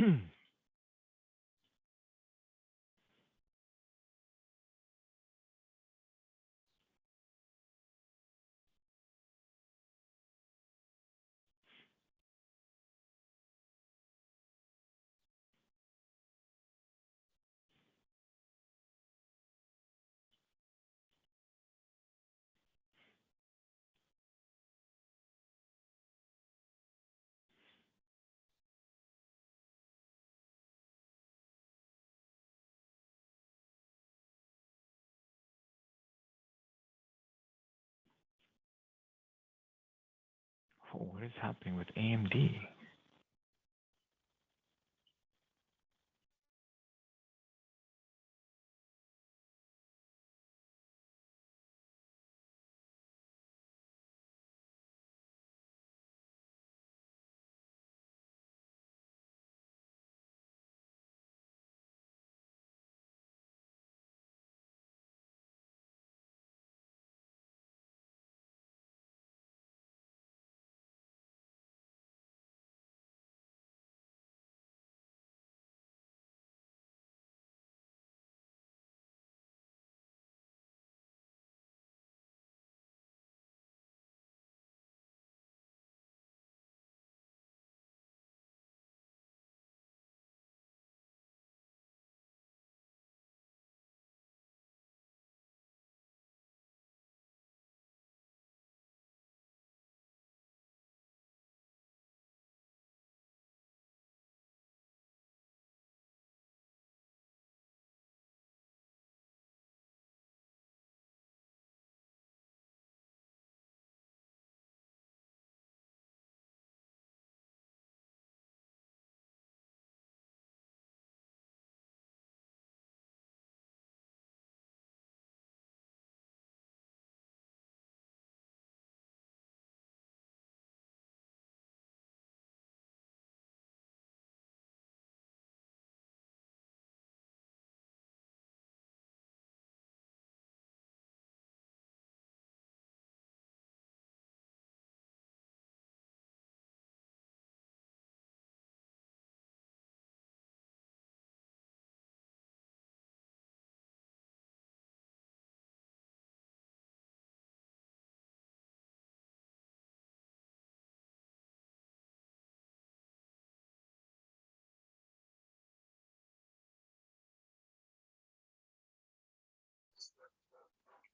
Oh, what is happening with AMD?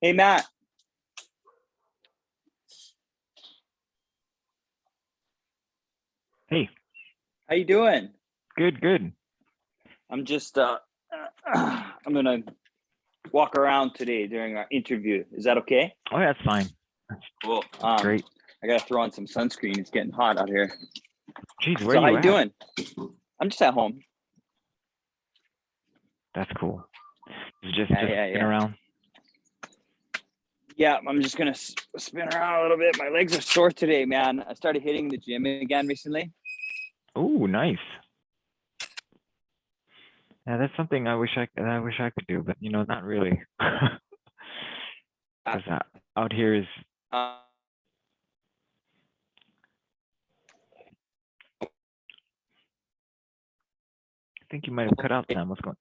Hey, Matt. Hey, How you doing? good, good. I'm just I'm gonna walk around today during our interview. Is that okay? Oh, yeah, that's fine. That's Cool. great. I gotta throw on some sunscreen. It's getting hot out here. Geez, where So are how you you at? doing? I'm just at home. That's cool. You just Yeah. been around. Yeah, I'm just gonna spin around a little bit. My legs are sore today, man. I started hitting the gym again recently. Oh, nice. Yeah, that's something I wish I could do, but not really. Because out here is. Uh, I think you might have cut out, Sam. What's going?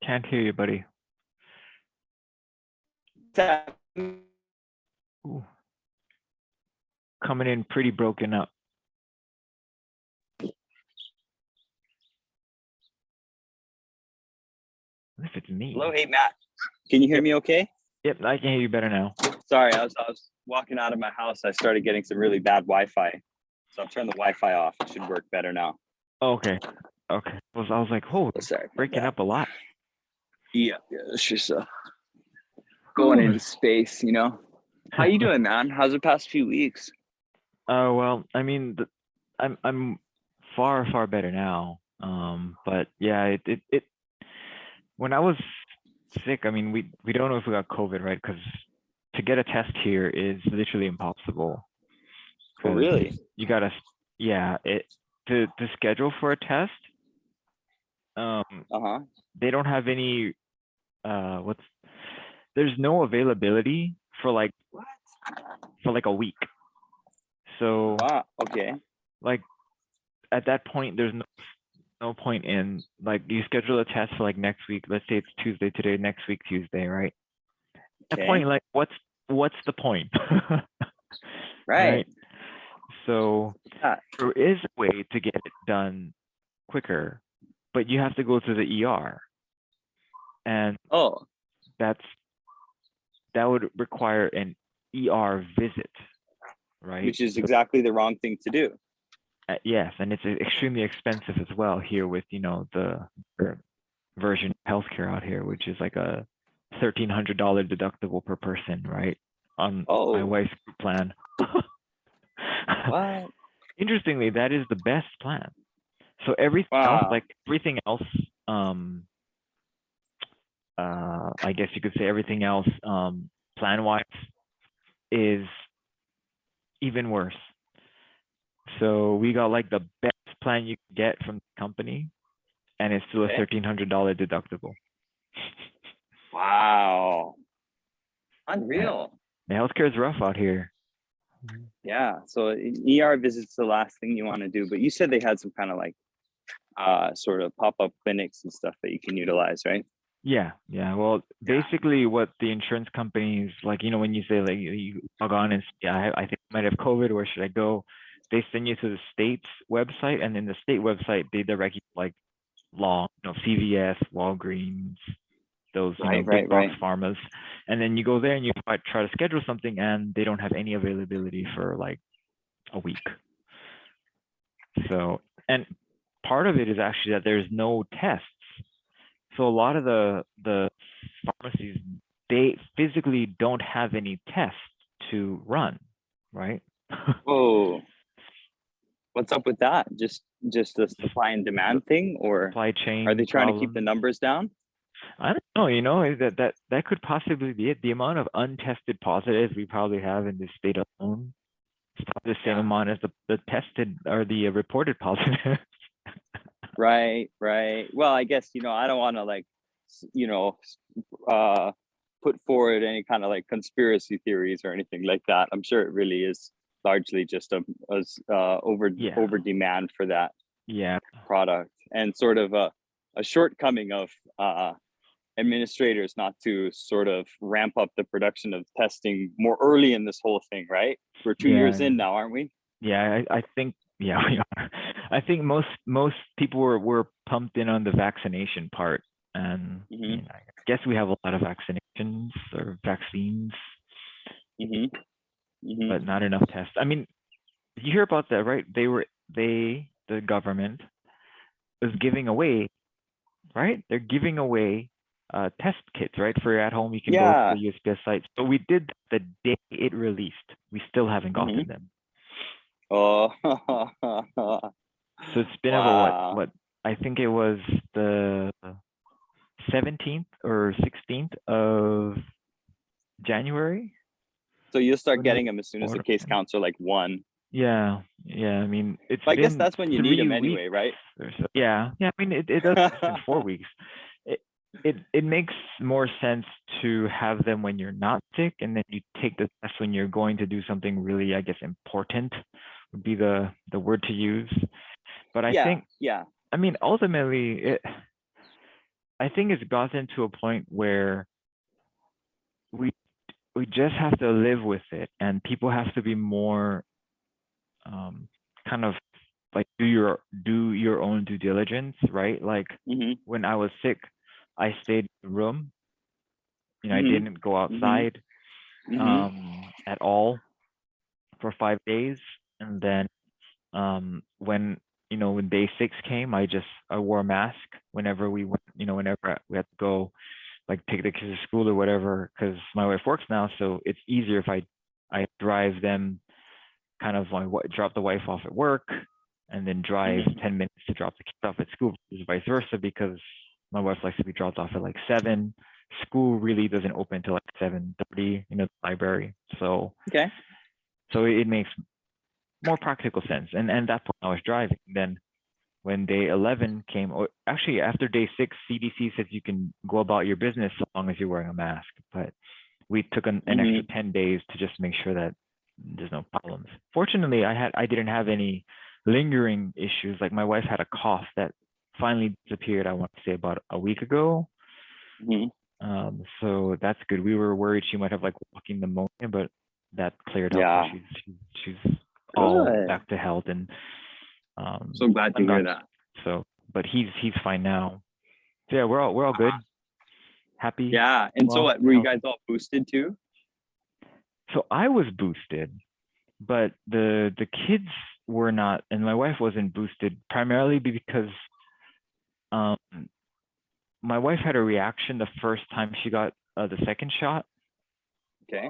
Can't hear you, buddy. Ooh, coming in pretty broken up. What if it's me? Hello, hey Matt. Can you hear me okay? Yep, I can hear you better now. Sorry, I was walking out of my house. I started getting some really bad Wi-Fi. So I'll turn the Wi-Fi off. It should work better now. Okay. Okay. I was like, oh, Sorry. breaking up a lot. Yeah, it's just going into space, you know. How you doing, man? How's the past few weeks? Oh, well, I mean, I'm far better now. But yeah, it when I was sick, I mean, we don't know if we got COVID, right? Because to get a test here is literally impossible. Oh, Because really? you gotta, yeah, to schedule for a test, Uh-huh. they don't have any what's there's no availability for like a week. So Wow. Okay. like at that point, there's no point in like you schedule a test for like next week. Let's say it's Tuesday today, next week Tuesday, right? At that Okay. point, like what's the point? Right. Right. So Yeah. there is a way to get it done quicker, but you have to go to the ER, and Oh, that would require an ER visit, right? which is So, exactly the wrong thing to do. yes, and it's extremely expensive as well here with the current version of healthcare out here, which is like a $1,300 deductible per person, right? On my Oh, wife's group plan. what? Interestingly, that is the best plan. So Wow. everything else, I guess you could say everything else, plan wise, is even worse. So we got like the best plan you can get from the company, and it's still a Okay. $1,300 deductible. Wow. Yeah, Unreal. the healthcare is rough out here. Yeah. So ER visits the last thing you want to do, but you said they had some kind of like sort of pop-up clinics and stuff that you can utilize, right? Yeah, yeah. Well, Yeah. basically, what the insurance companies like, when you say like you log on and yeah, I think I might have COVID. Where should I go? They send you to the state's website, and in the state website, they direct you to, like CVS, Walgreens, those Right, big right, box right. pharmas, and then you go there and you try to schedule something, and they don't have any availability for like a week. So, and part of it is actually that there's no tests. So a lot of the pharmacies, they physically don't have any tests to run, right? Whoa. What's up with that? Just a supply and demand thing, or Supply are they chain trying to keep the problems. numbers down? I don't know, that could possibly be it. The amount of untested positives we probably have in this state alone is probably the same Yeah. amount as the tested or the reported positives. Right, right. Well, I guess, I don't want to like, uh, put forward any kind of like conspiracy theories or anything like that. I'm sure it really is largely just Yeah, over demand for that yeah, product, and sort of a shortcoming of administrators not to sort of ramp up the production of testing more early in this whole thing, right? We're 2 years yeah. in now, aren't we? Yeah, I think yeah, we are. I think most people were pumped in on the vaccination part, and Mm-hmm. I guess we have a lot of vaccinations or vaccines, Mm-hmm. Mm-hmm. but not enough tests. I mean, you hear about that, right? The government was giving away, right? They're giving away test kits, right? For at home, you can go to Yeah. the USPS site. So we did the day it released. We still haven't Mm-hmm. gotten them. Oh. So it's been about Wow. what I think it was the 17th or 16th of January. So you'll start When we getting them as soon as the ordered case them. counts are like one. Yeah, yeah. I mean, it's But I guess been that's when you need them 3 weeks anyway, right? or so. Yeah, yeah. I mean, it does. It's been 4 weeks. It it makes more sense to have them when you're not sick, and then you take the test when you're going to do something really, I guess, important would be the word to use. But I Yeah, think, yeah. I mean, ultimately, I think it's gotten to a point where we we just have to live with it, and people have to be more kind of like do your own due diligence, right? Like Mm-hmm. when I was sick, I stayed in the room. I Mm-hmm. didn't go Mm-hmm. outside Mm-hmm. at all for 5 days, and then when when day 6 came, I wore a mask whenever we went, whenever we had to go like take the kids to school or whatever, because my wife works now, so it's easier if I drive them, kind of like drop the wife off at work and then drive Mm-hmm. 10 minutes to drop the kids off at school, vice versa, because my wife likes to be dropped off at like 7. School really doesn't open until like 7:30, the library. So Okay. it makes more practical sense. And that point I was driving, then when day 11 came, or actually after day 6, CDC says you can go about your business so long as you're wearing a mask. But we took an extra 10 days to just make sure that there's no problems. Fortunately, I didn't have any lingering issues. Like my wife had a cough that finally disappeared, I want to say about a week ago. So that's good. We were worried she might have like walking pneumonia, but that cleared up. Yeah. She's all Good. back to health, and So glad to I'm hear not- that. So, but he's fine now. So yeah, we're all good. Happy. Yeah. And so well, what, were you healthy. guys all boosted too? So I was boosted, but the kids were not, and my wife wasn't boosted primarily because um my wife had a reaction the first time she got the second shot. Okay.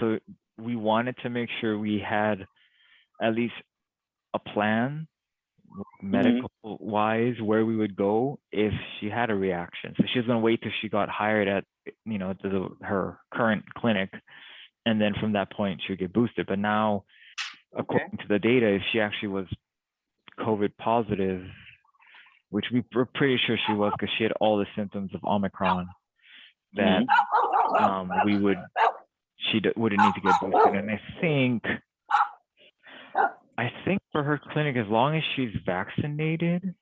So we wanted to make sure we had at least a plan medical wise where we would go if she had a reaction. So she was going to wait till she got hired at her current clinic, and then from that point she would get boosted. But now, according to the data, if she actually was COVID positive, which we were pretty sure she was because she had all the symptoms of Omicron, that she wouldn't need to get boosted. And I think for her clinic, as long as she's vaccinated,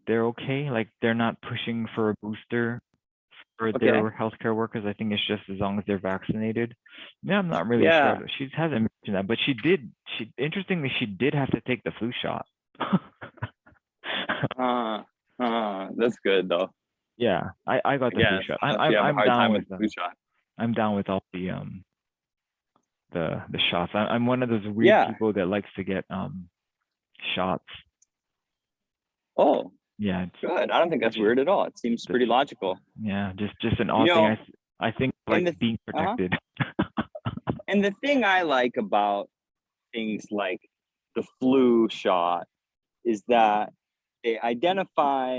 they're okay. Like they're not pushing for a booster for their healthcare workers. I think it's just as long as they're vaccinated. Yeah, I'm not really sure. She hasn't mentioned that, but interestingly, she did have to take the flu shot. That's good though. Yeah, I got the flu shot. I'm down with the flu shot. I'm down with all the shots. I'm one of those weird people that likes to get shots. Oh, yeah, good. I don't think that's weird at all. It seems pretty logical. Yeah, just an odd thing. I think like being protected. And the thing I like about things like the flu shot is that they identify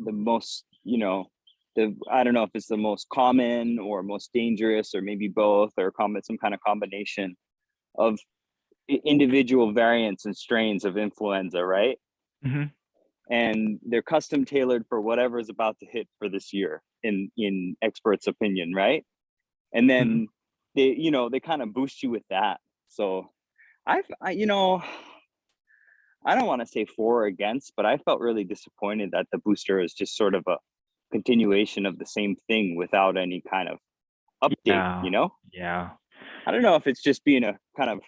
the most, I don't know if it's the most common or most dangerous or maybe both or some kind of combination of individual variants and strains of influenza, right? And they're custom tailored for whatever is about to hit for this year in experts' opinion, right? And then they kind of boost you with that. So I don't want to say for or against, but I felt really disappointed that the booster is just sort of a continuation of the same thing without any kind of update, Yeah. I don't know if it's just being a kind of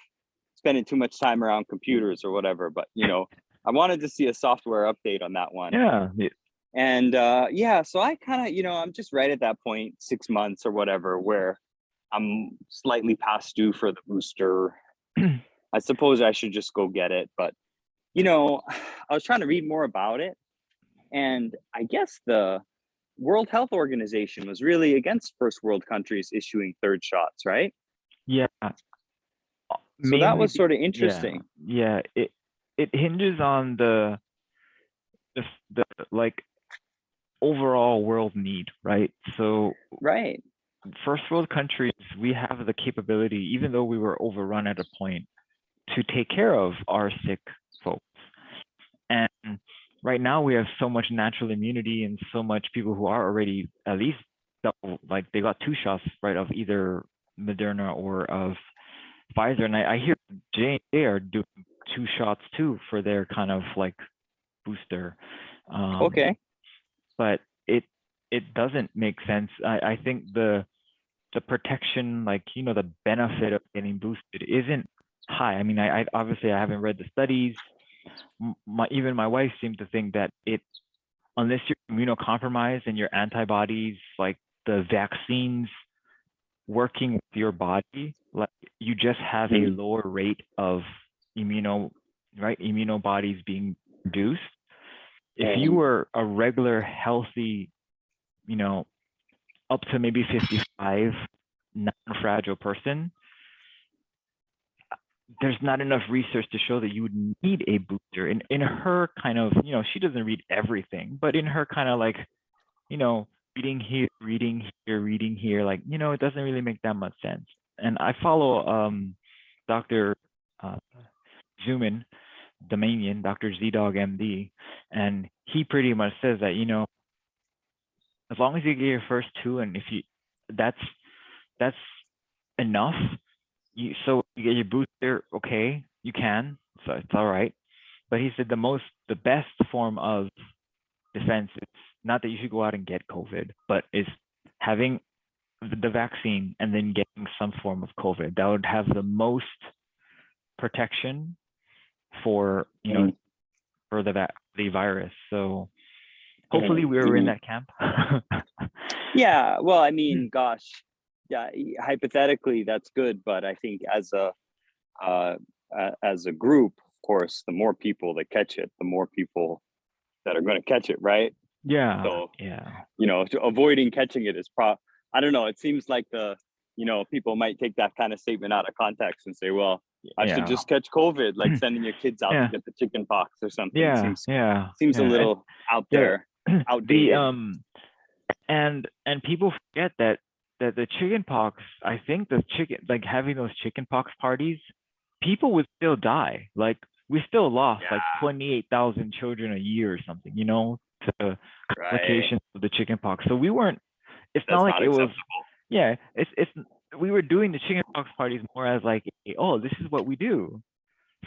spending too much time around computers or whatever, but I wanted to see a software update on that one. Yeah. And so I kind of, I'm just right at that point, 6 months or whatever, where I'm slightly past due for the booster. I suppose I should just go get it, but I was trying to read more about it, and I guess the World Health Organization was really against first world countries issuing third shots, right? Yeah. So that was sort of interesting. Yeah. It hinges on the like overall world need, right? So right. First world countries, we have the capability, even though we were overrun at a point, to take care of our sick folks. And right now we have so much natural immunity and so much people who are already at least like they got 2 shots, right, of either Moderna or of Pfizer. And I hear J&J are doing 2 shots too for their kind of like booster. But it doesn't make sense. I think the protection, like, the benefit of getting boosted isn't high. I mean, I obviously I haven't read the studies. Even my wife seemed to think that unless you're immunocompromised and your antibodies, like the vaccines working with your body, like you just have a lower rate of immunobodies being produced. If you were a regular healthy, up to maybe 55, non-fragile person, there's not enough research to show that you would need a booster. In her kind of, she doesn't read everything, but in her kind of like, reading here, like, it doesn't really make that much sense. And I follow Dr. Zuman, Damanian, Dr. Z-Dog MD, and he pretty much says that, as long as you get your first two, and if you, that's that's enough. So you get your booster, okay, you can, so it's all right. But he said the best form of defense is not that you should go out and get COVID, but is having the vaccine and then getting some form of COVID. That would have the most protection for for the virus. So hopefully we were in that camp. Yeah, well, I mean, gosh, yeah, hypothetically that's good, but I think as a group, of course, the more people that catch it, the more people that are going to catch it, right? Yeah. So, yeah. Avoiding catching it is I don't know. It seems like people might take that kind of statement out of context and say, well, I should just catch COVID, like sending your kids out to get the chicken pox or something. Yeah. Seems a little out there, outdated. And people forget that the chicken pox, I think like having those chicken pox parties, people would still die. Like we still lost like 28,000 children a year or something, to complications of the chicken pox. So we weren't, it's not like it was, we were doing the chicken pox parties more as like, oh, this is what we do.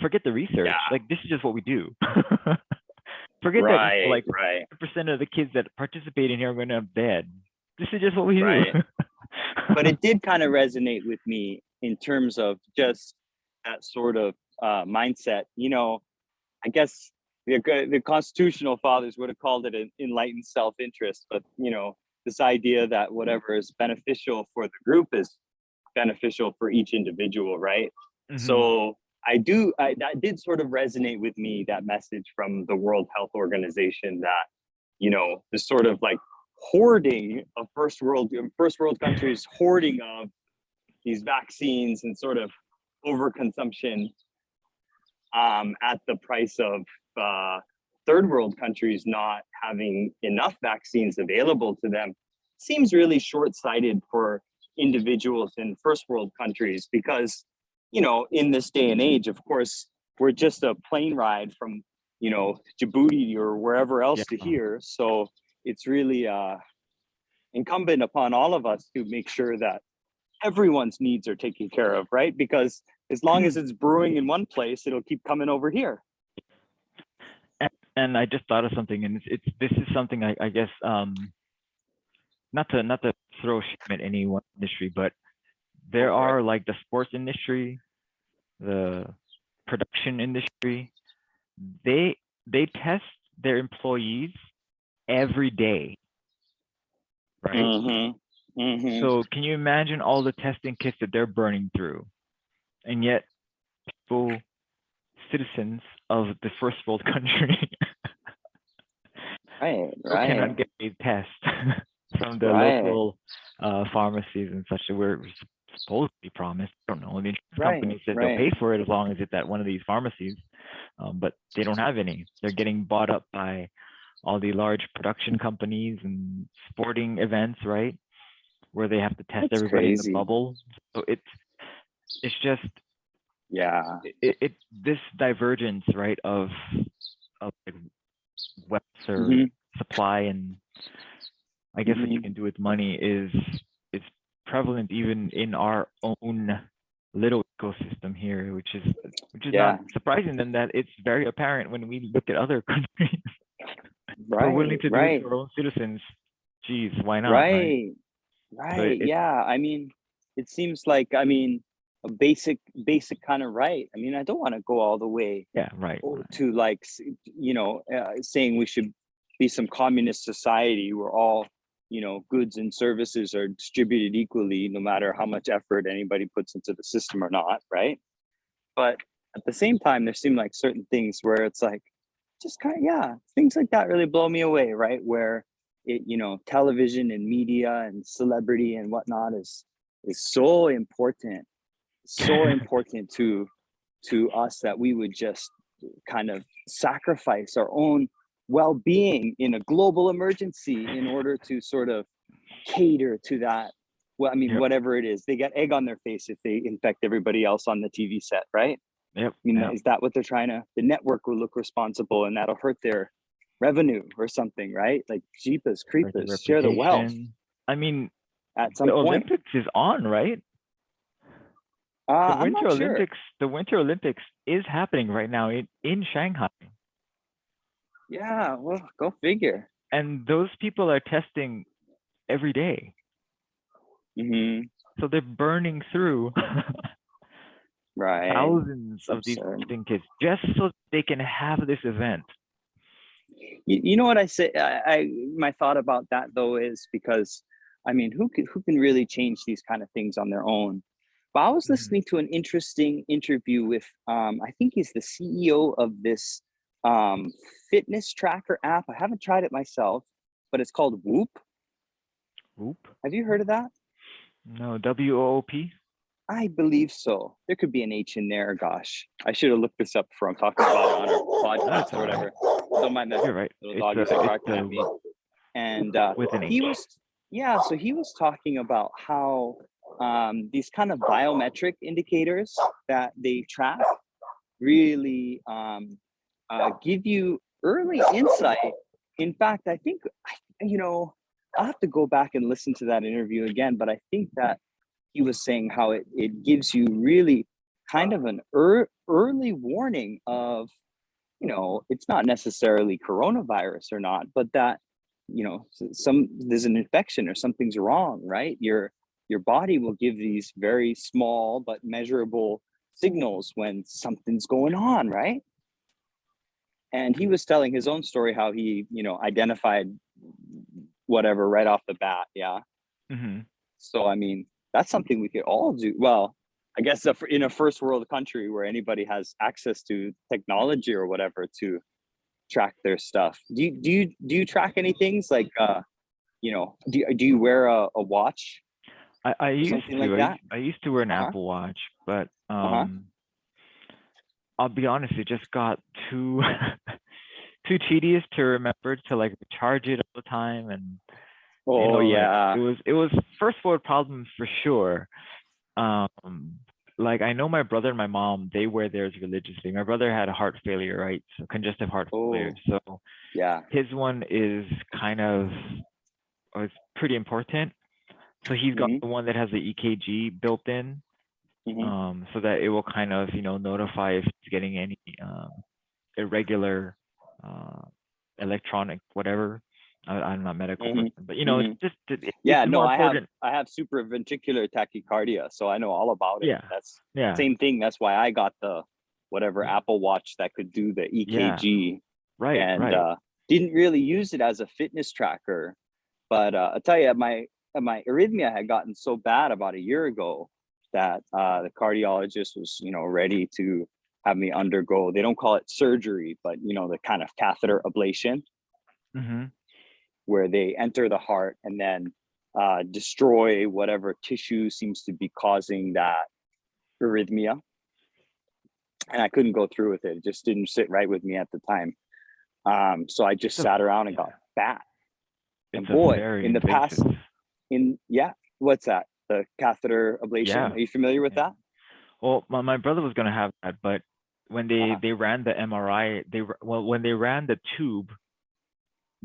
Forget the research. Like this is just what we do. Forget that like 100% of the kids that participate in here are going to have dead. This is just what we do. But it did kind of resonate with me in terms of just that sort of mindset. I guess the constitutional fathers would have called it an enlightened self-interest, but this idea that whatever is beneficial for the group is beneficial for each individual, right? Mm-hmm. So that did sort of resonate with me, that message from the World Health Organization that, this sort of like hoarding of first world countries, hoarding of these vaccines and sort of overconsumption at the price of third world countries not having enough vaccines available to them seems really short-sighted for individuals in first world countries, because in this day and age, of course, we're just a plane ride from Djibouti or wherever else to here. So it's really incumbent upon all of us to make sure that everyone's needs are taken care of, right? Because as long as it's brewing in one place, it'll keep coming over here. And I just thought of something, and this is something I guess not to throw shame at any one industry, but there are like the sports industry, the production industry. They test their employees every day, right? Mm-hmm. Mm-hmm. So can you imagine all the testing kits that they're burning through, and yet citizens of the first world country cannot get a test from the local pharmacies and such that we're supposed to be promised. I don't know. The insurance company said they'll pay for it as long as it's at one of these pharmacies, but they don't have any. They're getting bought up by all the large production companies and sporting events, right? Where they have to test everybody in the bubble. So it's just this divergence, right, of like wealth or supply, and I guess what you can do with money is prevalent even in our own little ecosystem here, which is not surprising, and that it's very apparent when we look at other countries. We're willing to do it to our own citizens. Geez, why not? Right. Yeah. I mean, it seems like, a basic kind of right. I mean, I don't want to go all the way to like, saying we should be some communist society where all, goods and services are distributed equally, no matter how much effort anybody puts into the system or not, right? But at the same time, there seem like certain things where it's like, just kind of, things like that really blow me away, right? Where it, television and media and celebrity and whatnot is so important to us that we would just kind of sacrifice our own well-being in a global emergency in order to sort of cater to that. Well, whatever it is, they get egg on their face if they infect everybody else on the TV set, right? Yep. I mean, Yep. is that what they're trying to? The network will look responsible, and that'll hurt their revenue or something, right? Like jeepers Hurt their creepers, share the wealth reputation. I mean, at the some point. Olympics is on, right? I'm not sure. The Winter Olympics is happening right now in Shanghai. Yeah, well, go figure. And those people are testing every day. Hmm. So they're burning through Right. thousands It's of these absurd. testing kits just so they can have this event. You know what I say? My thought about that though is because, I mean, who can really change these kind of things on their own? But I was Mhm. listening to an interesting interview with, I think he's the CEO of this fitness tracker app. I haven't tried it myself, but it's called Whoop. Whoop. Have you heard of that? No, WOOP. I believe so. There could be an H in there. Gosh, I should have looked this up before I'm talking about it on our podcast That's or all right. whatever. Don't mind the You're right. little doggies are barking at me. And with an he H. was, yeah, so he was talking about how these kind of biometric indicators that they track really give you early insight. In fact, I think, you know, I'll have to go back and listen to that interview again, but I think that he was saying how it gives you really kind of an early warning of, you know, it's not necessarily coronavirus or not, but that, you know, some there's an infection or something's wrong, right? Your body will give these very small but measurable signals when something's going on, right? And he was telling his own story how he, you know, identified whatever right off the bat. Yeah. Mm-hmm. So I mean, that's something we could all do. Well, I guess in a first world country where anybody has access to technology or whatever to track their stuff. Do you track any things like you know, do you wear a watch I or used something like to. that? I used to wear an Uh-huh. Apple Watch, but Uh-huh. I'll be honest, it just got too too tedious to remember to like recharge it all the time, and you Oh know, like yeah. it was first world problems for sure. Like I know my brother and my mom, they wear theirs religiously. My brother had a heart failure, right? So congestive heart failure. Oh So yeah. his one is kind of it's pretty important. So he's got Hmm. the one that has the EKG built in, Hmm. so that it will kind of, you know, notify if he's getting any irregular uh, electronic whatever. I'm not medical Hmm. person, but you know, Hmm. it's Yeah, no, more important. I have supraventricular tachycardia, so I know all about it. Yeah, That's yeah, same thing. That's why I got the whatever Apple Watch that could do the yeah. EKG, Right, and right. didn't really use it as a fitness tracker. But I'll tell you, my arrhythmia had gotten so bad about a year ago that the cardiologist was, you know, ready to have me undergo. They don't call it surgery, but you know, the kind of catheter ablation Mm-hmm. where they enter the heart and then destroy whatever tissue seems to be causing that arrhythmia. And I couldn't go through with it. It just didn't sit right with me at the time. So I just It's a sat around and yeah. got fat. And It's a boy, very in the invasive. past, yeah, what's that? The catheter ablation. Yeah. Are you familiar with Yeah. that? Well, my brother was gonna have that, but when Uh-huh. they ran the MRI, when they ran the tube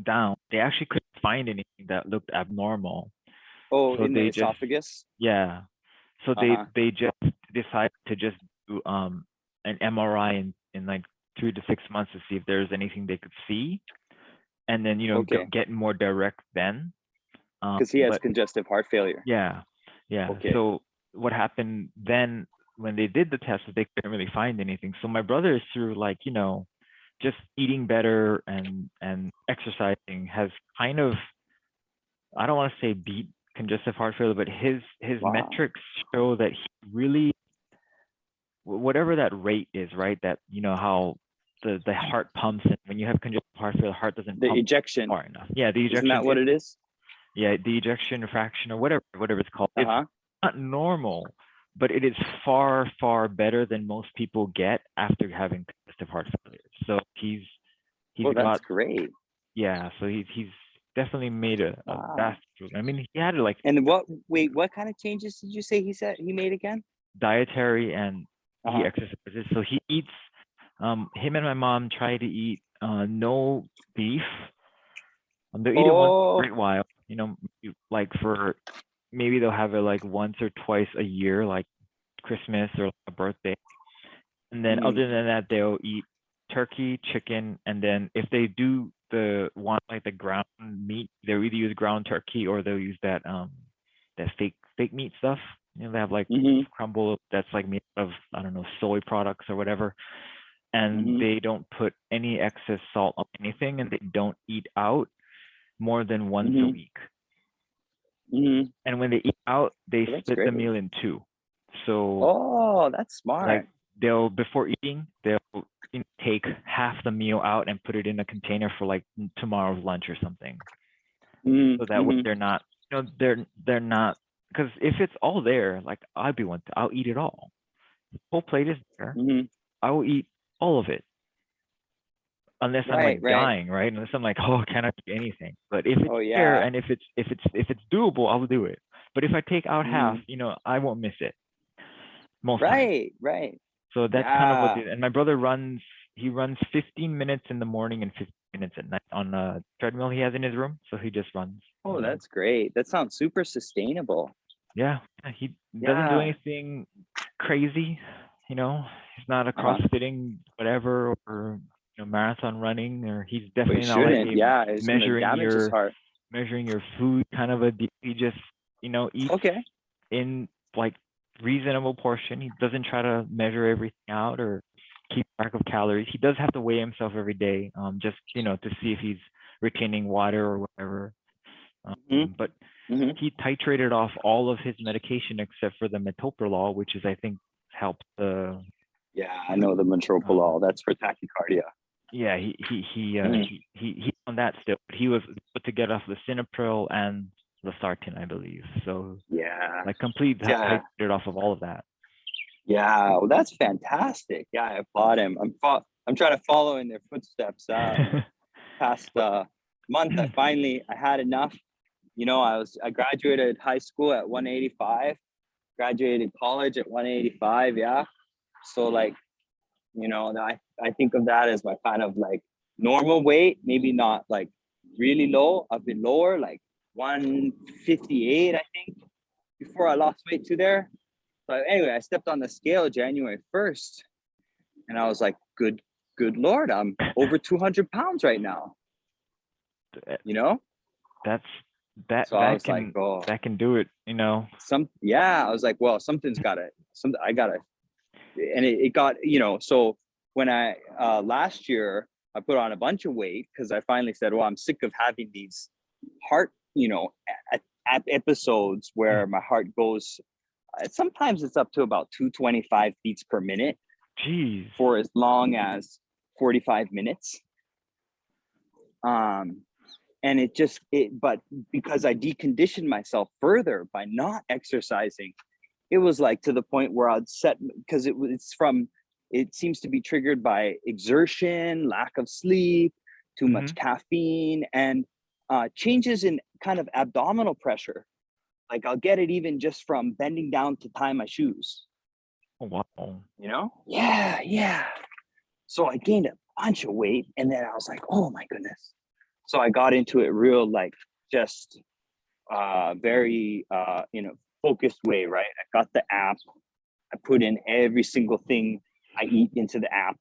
down, they actually couldn't find anything that looked abnormal. Oh, So in the they just esophagus. yeah. So Uh-huh. they just decided to just do an MRI in like 3 to 6 months to see if there's anything they could see, and then, you know, Okay. get more direct then. Because he has But congestive heart failure. yeah, yeah. Okay. So what happened then when they did the test is they couldn't really find anything. So my brother is through like, you know, just eating better and exercising has kind of, I don't want to say beat congestive heart failure, but his Wow. metrics show that he really, whatever that rate is, right? That, you know, how the heart pumps, and when you have congestive heart failure, the heart doesn't The pump ejection. far enough. Yeah, the Isn't that ejection what is, it is? yeah, the ejection fraction or whatever it's called. It's Uh-huh. not normal, but it is far better than most people get after having congestive heart failure. So he's Oh, that's got, great. yeah, so he's definitely made a Wow. vast improvement. I mean, he had like And what kind of changes did you say he said he made again? dietary and he Uh-huh. exercises. So he eats. Him and my mom try to eat no beef. They'll eat it once in a Oh. great while. Like for maybe they'll have it like once or twice a year, like Christmas or a birthday. And then Mhm. other than that, they'll eat turkey, chicken, and then if they do the one like the ground meat, they'll either use ground turkey or they'll use that fake meat stuff. They have like Mhm. crumble that's like made of, I don't know, soy products or whatever. And Mhm. they don't put any excess salt on anything, and they don't eat out more than once a Mhm. week. Mhm. And when they eat out, they Well, that's split the great. meal in two. So Oh, that's smart. like they'll before eating, they'll take half the meal out and put it in a container for like tomorrow's lunch or something. Mhm. So that way Mhm. they're not, because if it's all there, like I'll eat it all. The whole plate is there. Mhm. I will eat all of it unless I'm Right. like Right. dying, right? Unless I'm like, oh, I cannot eat anything. But if it's Oh there yeah. and if it's doable, I'll do it. But if I take out half, Mhm. I won't miss it most times. Right. Right. So that's kind of what Yeah. and my brother he runs 15 minutes in the morning and 15 minutes at night on a treadmill he has in his room. So he just runs. Oh, that's great. That sounds super sustainable. Yeah, he doesn't do Yeah. anything crazy. He's not a Uh-huh. crossfitting whatever or marathon running, or he's Well, you definitely not like shouldn't. a Yeah, it's gonna measuring damage his your heart. measuring your food kind of a he just eats Okay. in like reasonable portion. He doesn't try to measure everything out or keep track of calories. He does have to weigh himself every day, just to see if he's retaining water or whatever. Mhm. But Mhm. he titrated off all of his medication except for the metoprolol, which is I think helps the Yeah, I know the um, Mantropolol. That's for tachycardia. yeah, Mhm. he on that still, but he was put to get off the Cinepril and the Sartan, I believe. So Yeah. like complete Yeah. titrated off of all of that. Yeah. Well, that's fantastic. Yeah, I applaud him. I'm trying to follow in their footsteps. Past month, I had enough. I graduated high school at 185, graduated college at 185. Yeah. So like, I think of that as my kind of like normal weight, maybe not like really low. I've been lower, like 158, I think, before I lost weight to there. So anyway, I stepped on the scale January 1st, and I was like, good Lord, I'm over 200 pounds right now, you know? That's that So I that was like, can oh, that can do it. yeah, I was like, well, I gotta, and it got, so when last year, I put on a bunch of weight because I finally said, well, I'm sick of having these heart, at episodes Mm, where my heart goes, sometimes it's up to about 225 beats per minute Jeez. for as long as 45 minutes. Um, and but because I deconditioned myself further by not exercising, it was like to the point where I'd set, because it seems to be triggered by exertion, lack of sleep, too Mm-hmm. much caffeine, and changes in kind of abdominal pressure. Like I'll get it even just from bending down to tie my shoes, Oh, wow. Yeah, yeah. So I gained a bunch of weight, and then I was like, oh my goodness. So I got into it real, like, just very focused way, right? I got the app. I put in every single thing I eat into the app,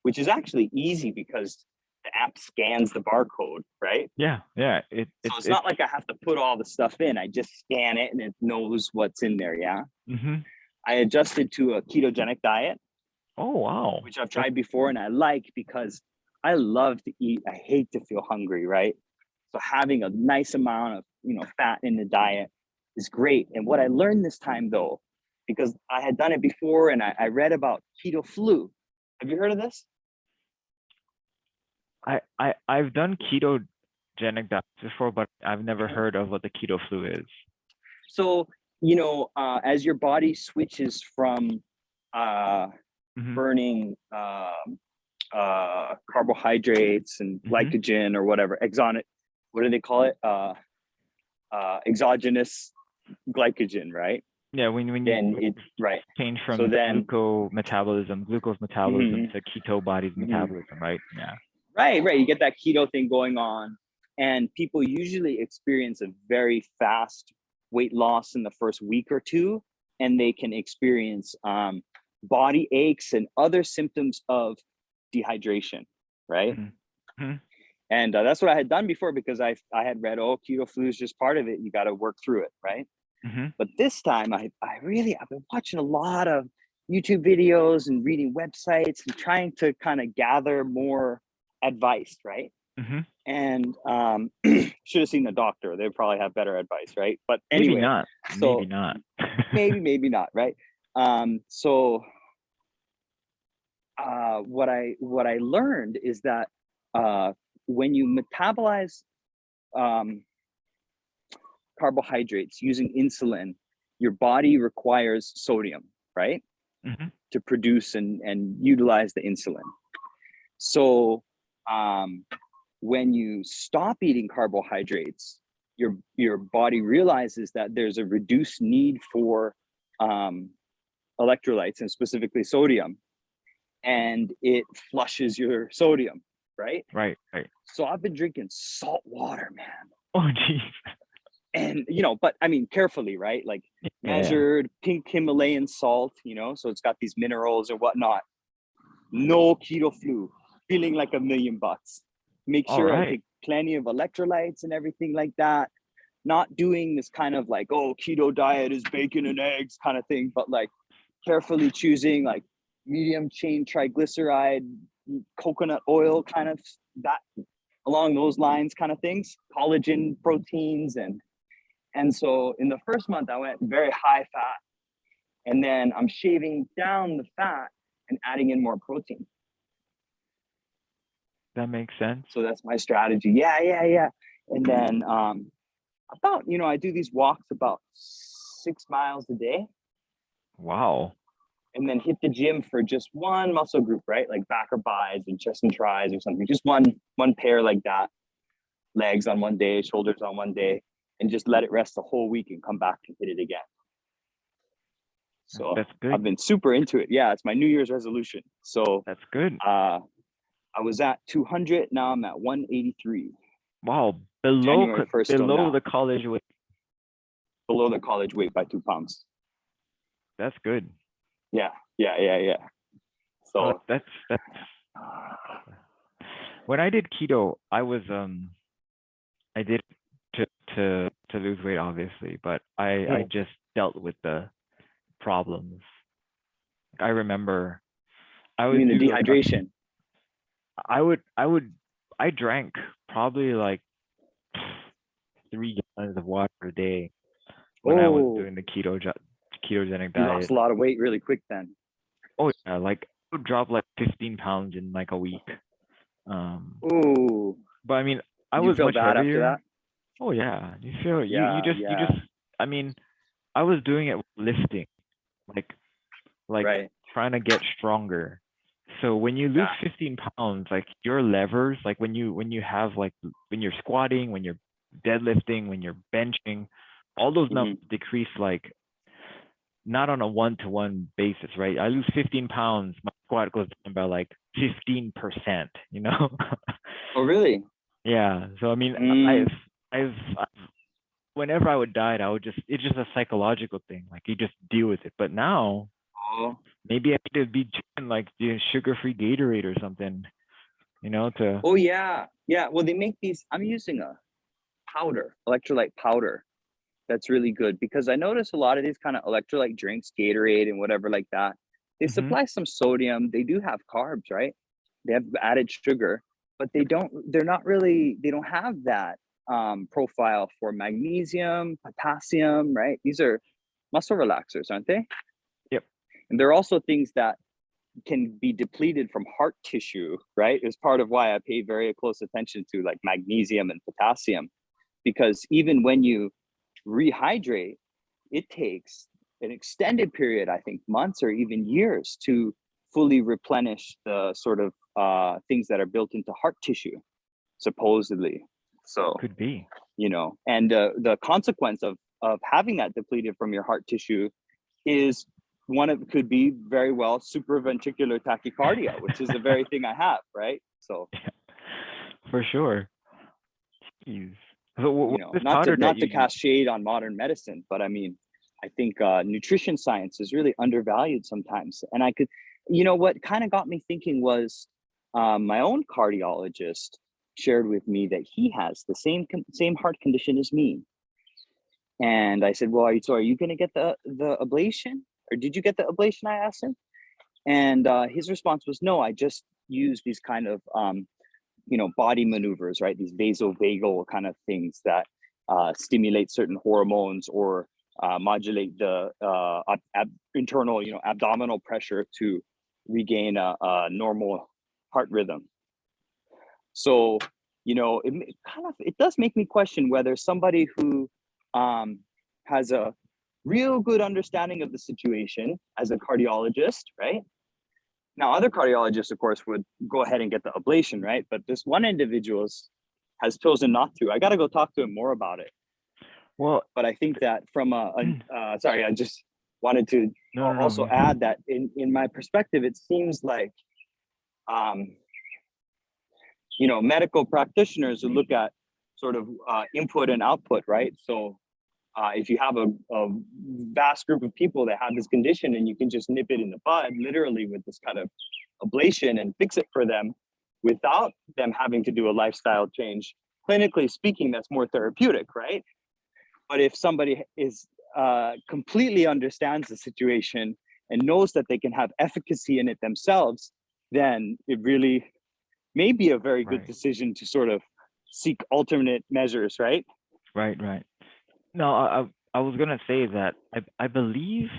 which is actually easy because the app scans the barcode, right? Yeah, yeah. It So it it's it's not like I have to put all the stuff in. I just scan it and it knows what's in there. Yeah. mm-hmm. I adjusted to a ketogenic diet, Oh, wow. which I've That tried before and I like because I love to eat. I hate to feel hungry, right? So having a nice amount of, fat in the diet is great. And what I learned this time though, because I had done it before and I read about keto flu. Have you heard of this? I've done ketogenic diets before, but I've never heard of what the keto flu is. So, as your body switches from uh, Mm-hmm. burning carbohydrates and Mm-hmm. glycogen or whatever, what do they call it? Exogenous glycogen, right? Yeah, when you then it right. change So from then glucose metabolism mhm, to keto body's mhm. metabolism, right? Yeah. Right. You get that keto thing going on, and people usually experience a very fast weight loss in the first week or two, and they can experience body aches and other symptoms of dehydration, right? Mhm. Mhm. And that's what I had done before because I had read, oh, keto flu is just part of it. You got to work through it, right? Mhm. But this time, I've been watching a lot of YouTube videos and reading websites and trying to kind of gather more advice, right? Mhm. And should have seen the doctor. They probably have better advice, right? But Maybe anyway, not. Maybe so not. maybe not, right? So what I learned is that when you metabolize um, carbohydrates using insulin, your body requires sodium, right, Mhm. to produce and utilize the insulin. So um, when you stop eating carbohydrates, your body realizes that there's a reduced need for um, electrolytes and specifically sodium, and it flushes your sodium, right? Right, right. So I've been drinking salt water, man. Oh, geez. And but I mean carefully, right? Like Yeah. measured pink Himalayan salt, so it's got these minerals and whatnot. No keto flu, feeling like $1,000,000. Make All sure I right. take plenty of electrolytes and everything like that. Not doing this kind of like, oh, keto diet is bacon and eggs kind of thing, but like carefully choosing like medium chain triglyceride, coconut oil, kind of that along those lines kind of things, collagen proteins. And so in the first month, I went very high fat, and then I'm shaving down the fat and adding in more protein. That makes sense. So that's my strategy. Yeah. And then I do these walks about 6 miles a day, Wow. and then hit the gym for just one muscle group, right? Like back or buys and chest and tries or something. Just one pair like that. Legs on one day, shoulders on one day, and just let it rest the whole week and come back and hit it again. So That's I've good. been super into it. Yeah, it's my New Year's resolution. So That's good. I was at 200. Now I'm at 183. Wow. January 1st till Below now, the college weight. below the college weight by 2 pounds. That's good. Yeah. Oh, So that's when I did keto, I did it to lose weight obviously, but I just dealt with the problems. I remember I you would mean the do dehydration? I drank probably like 3 gallons of water a day when I was Oh, doing the ketogenic you lost diet. a lot of weight really quick then. Oh yeah, like I would drop like 15 pounds in like a week. Um, Oh, but I mean, I did you was feel much bad after heavier. that? Oh yeah, you feel you Yeah. just I mean, I was doing it with lifting, like like Right. trying to get stronger. So when you lose Yeah. 15 pounds, like your levers, like when you have like when you're squatting, when you're deadlifting, when you're benching, all those numbers Hmm. decrease like not on a one-to-one basis, right? I lose 15 pounds, my squat goes down by like 15%, you know? Oh, really? Yeah. So I mean, Mm. I've whenever I would diet, I would just it's just a psychological thing. Like you just deal with it. But now Oh. maybe I need to be drinking like sugar-free Gatorade or something, to Oh, yeah. Yeah. Well, they make these. I'm using a electrolyte powder. That's really good because I notice a lot of these kind of electrolyte drinks, Gatorade and whatever like that, they hmm supply some sodium. They do have carbs, right? They have added sugar, but they don't have that profile for magnesium, potassium, right? These are muscle relaxers, aren't they? Yep. And they're also things that can be depleted from heart tissue, right? Is part of why I pay very close attention to like magnesium and potassium, because even when you rehydrate, it takes an extended period, I think months or even years, to fully replenish the sort of things that are built into heart tissue, supposedly. So, Could be. and the consequence of having that depleted from your heart tissue is one of could be very well supraventricular tachycardia, which is the very thing I have, right? So For sure. Jeez. So what's this not powder that to you use? cast shade on modern medicine, but I mean, I think nutrition science is really undervalued sometimes. And I could, what kind of got me thinking was my own cardiologist shared with me that he has the same heart condition as me. And I said, well, are you going to get the ablation, or did you get the ablation? I asked him. And his response was, no, I just use these kind of body maneuvers, right? These vasovagal kind of things that stimulate certain hormones or modulate the internal, abdominal pressure to regain a normal heart rhythm. So, it does make me question whether somebody who has a real good understanding of the situation as a cardiologist, right? Now, other cardiologists, of course, would go ahead and get the ablation, right? But this one individual has chosen not to. I got to go talk to him more about it. Well, But I think that from sorry, I just wanted to also add that in my perspective, it seems like, medical practitioners who look at sort of input and output, right? So if you have a vast group of people that have this condition and you can just nip it in the bud, literally with this kind of ablation and fix it for them without them having to do a lifestyle change, clinically speaking, that's more therapeutic, right? But if somebody is completely understands the situation and knows that they can have efficacy in it themselves, then it really may be a very good decision to sort of seek alternate measures, right? Right. No, I was gonna say that I believe,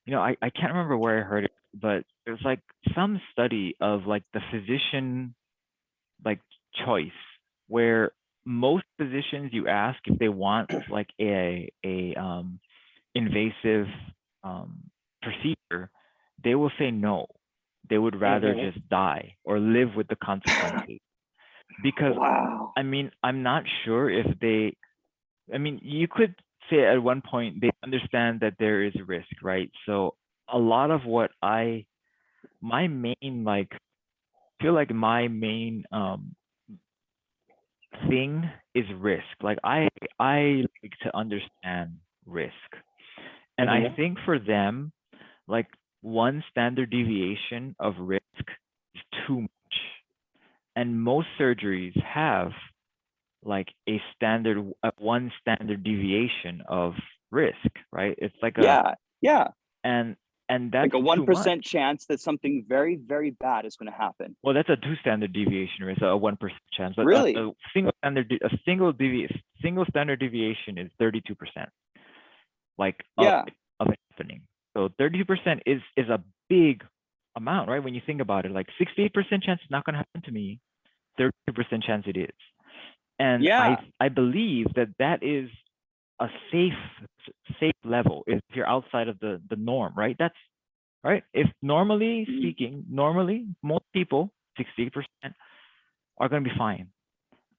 I can't remember where I heard it, but there's like some study of like the physician like choice where most physicians you ask if they want like a invasive procedure, they will say no. They would rather just die or live with the consequences. Because wow. I mean, I'm not sure if you could say at one point they understand that there is risk, right? So a lot of what my main like feel like my main thing is risk. Like I like to understand risk. And I think for them, like one standard deviation of risk is too much. And most surgeries have like one standard deviation of risk, right? It's like yeah. And that's like a too much. 1% chance that something very, very bad is going to happen. Well, that's a 2 standard deviation risk, a 1% chance. But really, a single standard deviation is 32%. Like of it happening. So 32% is a big amount, right? When you think about it, like 68% chance it's not going to happen to me, 32% chance it is. And I believe that is a safe level if you're outside of the norm, right? That's right. If normally speaking, most people, 68% are going to be fine.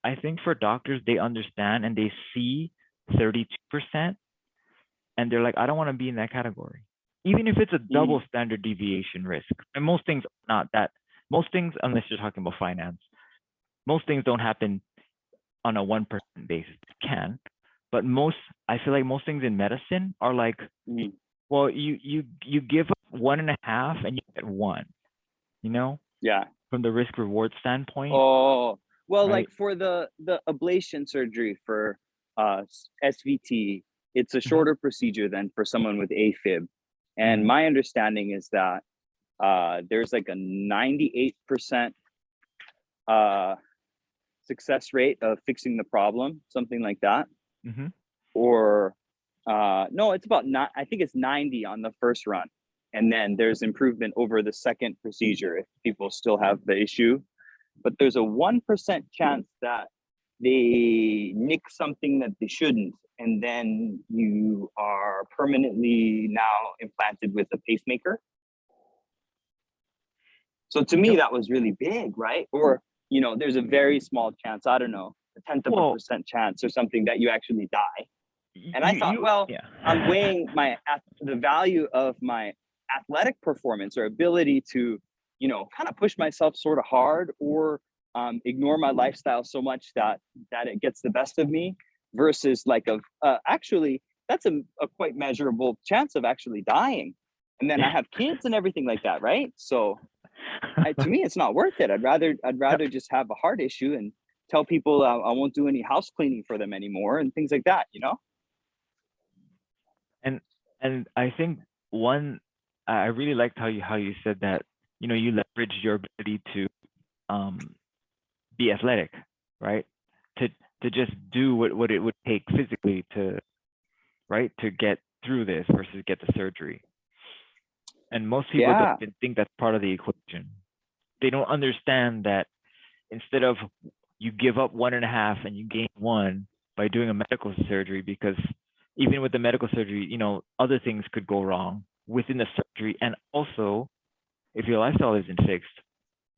I think for doctors, they understand and they see 32% and they're like, I don't want to be in that category. Even if it's a double standard deviation risk. And most things not that. Most things, unless you're talking about finance, most things don't happen on a 1% basis. It can, but I feel like most things in medicine are like, well, you give up 1.5 and you get 1, from the risk reward standpoint. Oh, well, right? Like for the ablation surgery for SVT, it's a shorter procedure than for someone with AFib. And my understanding is that there's like a 98% success rate of fixing the problem, something like that. Or no, it's about I think it's 90 on the first run. And then there's improvement over the second procedure if people still have the issue. But there's a 1% chance that they nick something that they shouldn't. And then you are permanently now implanted with a pacemaker. So to me, that was really big, right? Or, there's a very small chance, I don't know, a 0.1% chance or something that you actually die. And I thought, well, yeah. I'm weighing the value of my athletic performance or ability to, kind of push myself sort of hard, or ignore my lifestyle so much that it gets the best of me, versus like actually that's a quite measurable chance of actually dying. And then I have kids and everything like that, right? So to me, it's not worth it. I'd rather just have a heart issue and tell people I won't do any house cleaning for them anymore and things like that. and I think I really liked how you said that, you leverage your ability to um be athletic, right? To just do what it would take physically to, right, to get through this versus get the surgery. And most people don't Yeah. even think that's part of the equation. They don't understand that instead of you give up 1.5 and you gain 1 by doing a medical surgery, because even with the medical surgery, other things could go wrong within the surgery. And also, if your lifestyle isn't fixed,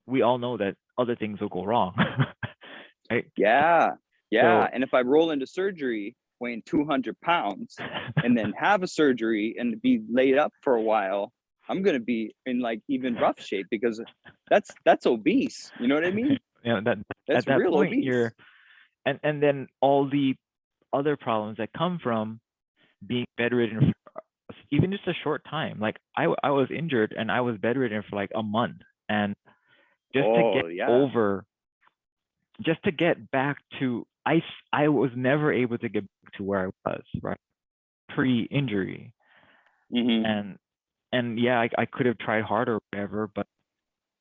we all know that other things will go wrong. Right? Yeah. So And if I roll into surgery weighing 200 pounds and then have a surgery and be laid up for a while, I'm going to be in like even rough shape, because that's obese. You know what I mean? that at That's that real point obese. you're, and then all the other problems that come from being bedridden for even just a short time. Like I was injured and I was bedridden for like a month, and just to get Oh, yeah. over, just to get back to, I was never able to get back to where I was, right, pre-injury. Hmm. And yeah, I could have tried harder or whatever, but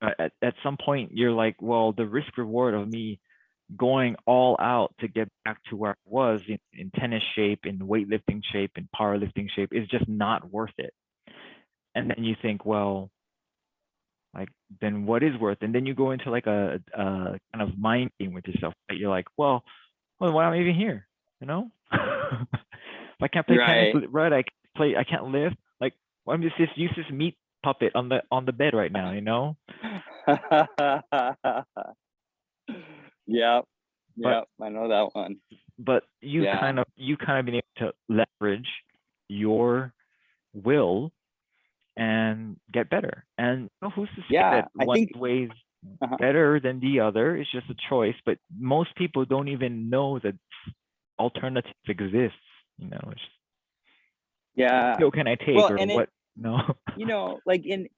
at some point you're like, well, the risk reward of me going all out to get back to where I was in tennis shape, in weightlifting shape, in powerlifting shape is just not worth it. And then you think, well, like, then what is worth? And then you go into like a kind of mind game with yourself. Right? You're like, well, why am I even here? You know, if I can't play tennis, Right. right? I can't lift. Like, well, I'm just this useless meat puppet on the bed right now. You know, Yep. but Yep. I know that one. you Yeah. kind of been able to leverage your will and get better. And who's to say Yeah. that I one think. weighs Uh-huh. better than the other? It's just a choice. But most people don't even know that alternative exists. It's what Yeah. pill can I take Well, or and what? No. like in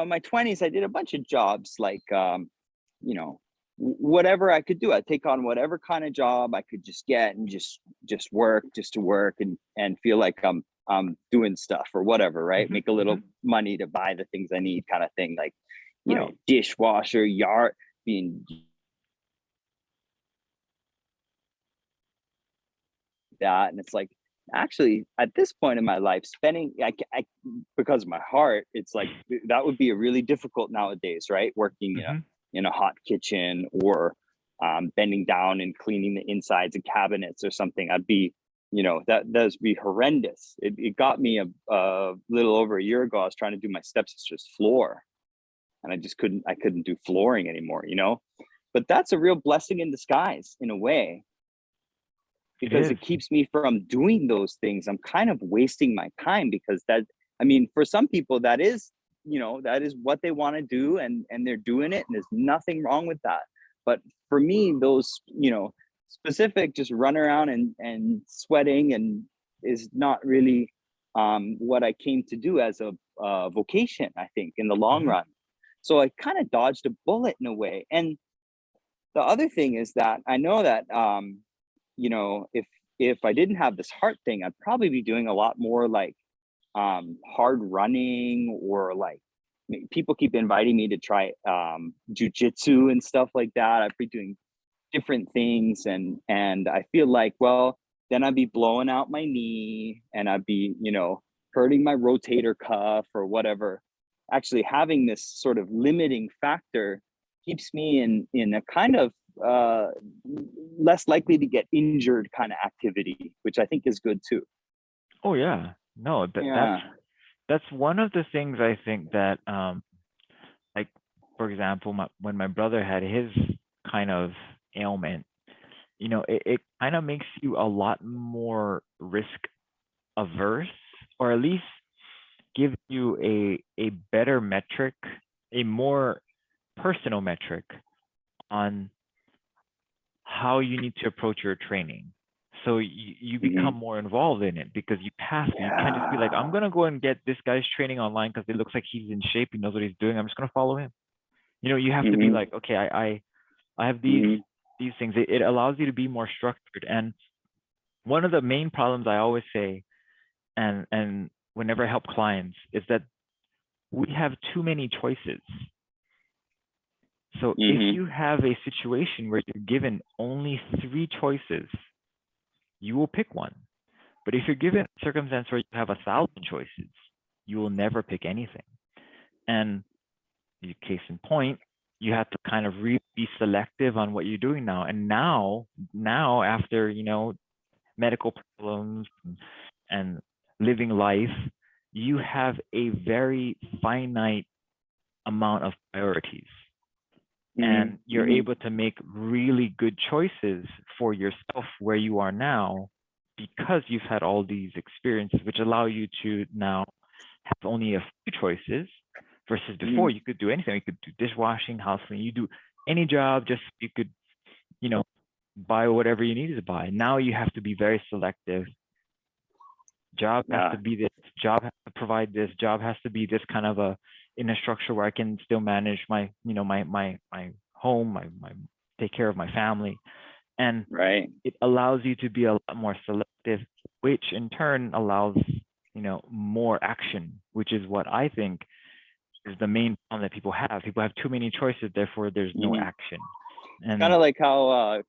my 20s, I did a bunch of jobs, like you know whatever I could do. I'd take on whatever kind of job I could just get, and just work, just to work, and feel like I'm doing stuff or whatever, right? Hmm. Make a little Hmm. money to buy the things I need, kind of thing. Like, Right. dishwasher, yard, being that. And it's like, actually, at this point in my life, spending because of my heart, it's like that would be a really difficult nowadays, right? Working Hmm. in a hot kitchen, or bending down and cleaning the insides of cabinets or something. I'd be, that does be horrendous. It got me a little over a year ago. I was trying to do my stepsister's floor, and I couldn't do flooring anymore. But that's a real blessing in disguise, in a way, It because is. it keeps me from doing those things. I'm kind of wasting my time, because I mean, for some people, that is what they want to do, and they're doing it, and there's nothing wrong with that. But for me, those, specific, just run around and sweating, and is not really what I came to do as a vocation, I think, in the long Hmm. run. So I kind of dodged a bullet in a way. And the other thing is that I know that if I didn't have this heart thing, I'd probably be doing a lot more like hard running, or like people keep inviting me to try jujitsu and stuff like that. I'd be doing different things, and I feel like, well, then I'd be blowing out my knee, and I'd be, hurting my rotator cuff or whatever. Actually, having this sort of limiting factor keeps me in a kind of uh, less likely to get injured kind of activity, which I think is good too. Oh yeah. No, Yeah. that's one of the things I think that like, for example, when my brother had his kind of ailment, you know, it kind of makes you a lot more risk averse, or at least gives you a better metric, a more personal metric on how you need to approach your training. So you become more involved in it because you have to. You can't just be like, I'm gonna go and get this guy's training online because it looks like he's in shape, he knows what he's doing, I'm just gonna follow him. You know, you have to be like, okay, I have these things. It allows you to be more structured. And one of the main problems I always say, and whenever I help clients, is that we have too many choices. So if you have a situation where you're given only 3 choices, you will pick one. But if you're given a circumstance where you have 1,000 choices, you will never pick anything. And case in point, you have to kind of really be selective on what you're doing now. And now after, you know, medical problems and living life, you have a very finite amount of priorities. And you're able to make really good choices for yourself where you are now because you've had all these experiences, which allow you to now have only a few choices versus before you could do anything. You could do dishwashing, house cleaning, you do any job, just you could, you know, buy whatever you needed to buy. Now you have to be very selective. Job has to be this, job has to provide this, job has to be this kind of in a structure where I can still manage my, you know, my home, my take care of my family. And it allows you to be a lot more selective, which in turn allows, you know, more action, which is what I think is the main problem that people have. People have too many choices, therefore there's no action. And kind of like how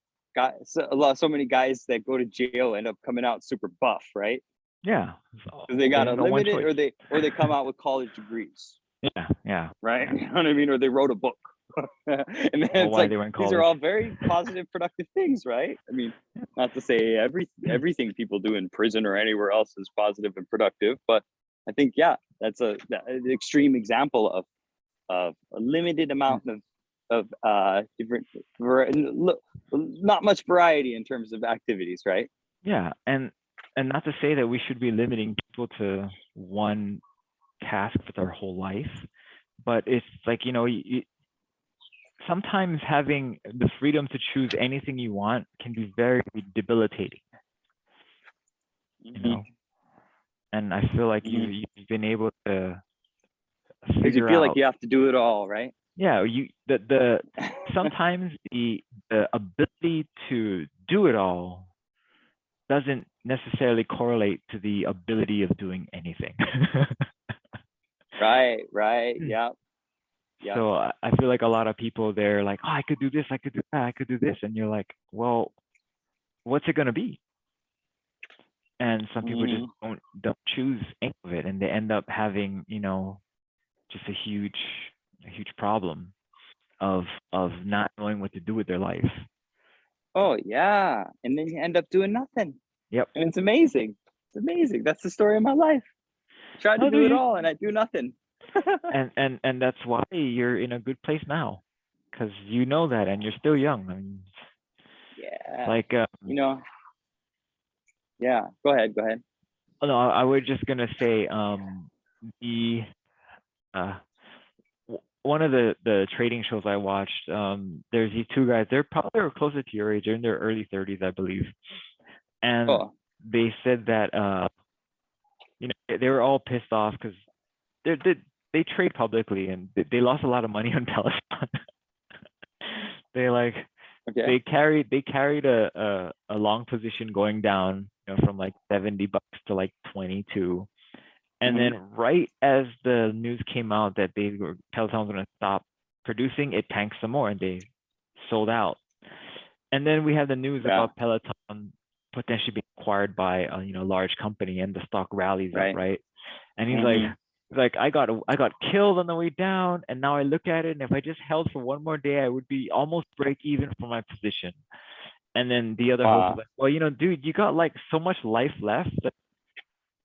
so many guys that go to jail end up coming out super buff, right? Yeah, because they got unlimited, or they come out with college degrees. Yeah. Right. You know what I mean? Or they wrote a book. And then it's like, these are all very positive, productive things, right? I mean, not to say everything people do in prison or anywhere else is positive and productive, but I think, that's an extreme example of a limited amount of different, not much variety in terms of activities, right? Yeah, and not to say that we should be limiting people to one task for their whole life, but it's like, you know, sometimes having the freedom to choose anything you want can be very debilitating, you know. And I feel like you've been able to figure you feel out, like you have to do it all, right? Yeah, the sometimes the ability to do it all doesn't necessarily correlate to the ability of doing anything. Right. Yeah. So I feel like a lot of people, they're like, oh, I could do this, I could do that, I could do this. And you're like, well, what's it going to be? And some people just don't choose any of it. And they end up having, you know, just a huge problem of not knowing what to do with their life. Oh yeah. And then you end up doing nothing. Yep. And it's amazing. It's amazing. That's the story of my life. I tried to do it all and I do nothing. and that's why you're in a good place now, because you know that, and you're still young. I mean, like you know. Yeah. Go ahead. Oh no, I was just gonna say one of the trading shows I watched, there's these 2 guys. They're probably closer to your age. They're in their early 30s, I believe. And they said that you know, they were all pissed off because they trade publicly and they lost a lot of money on Peloton. They carried a long position going down, you know, from like $70 to like 22. And then right as the news came out that Peloton was going to stop producing, it tanked some more and they sold out. And then we had the news about Peloton potentially being acquired by a, you know, large company, and the stock rallies up, right? And he's like, I got killed on the way down, and now I look at it, and if I just held for one more day, I would be almost break even for my position. And then the other host was like, well, you know, dude, you got like so much life left that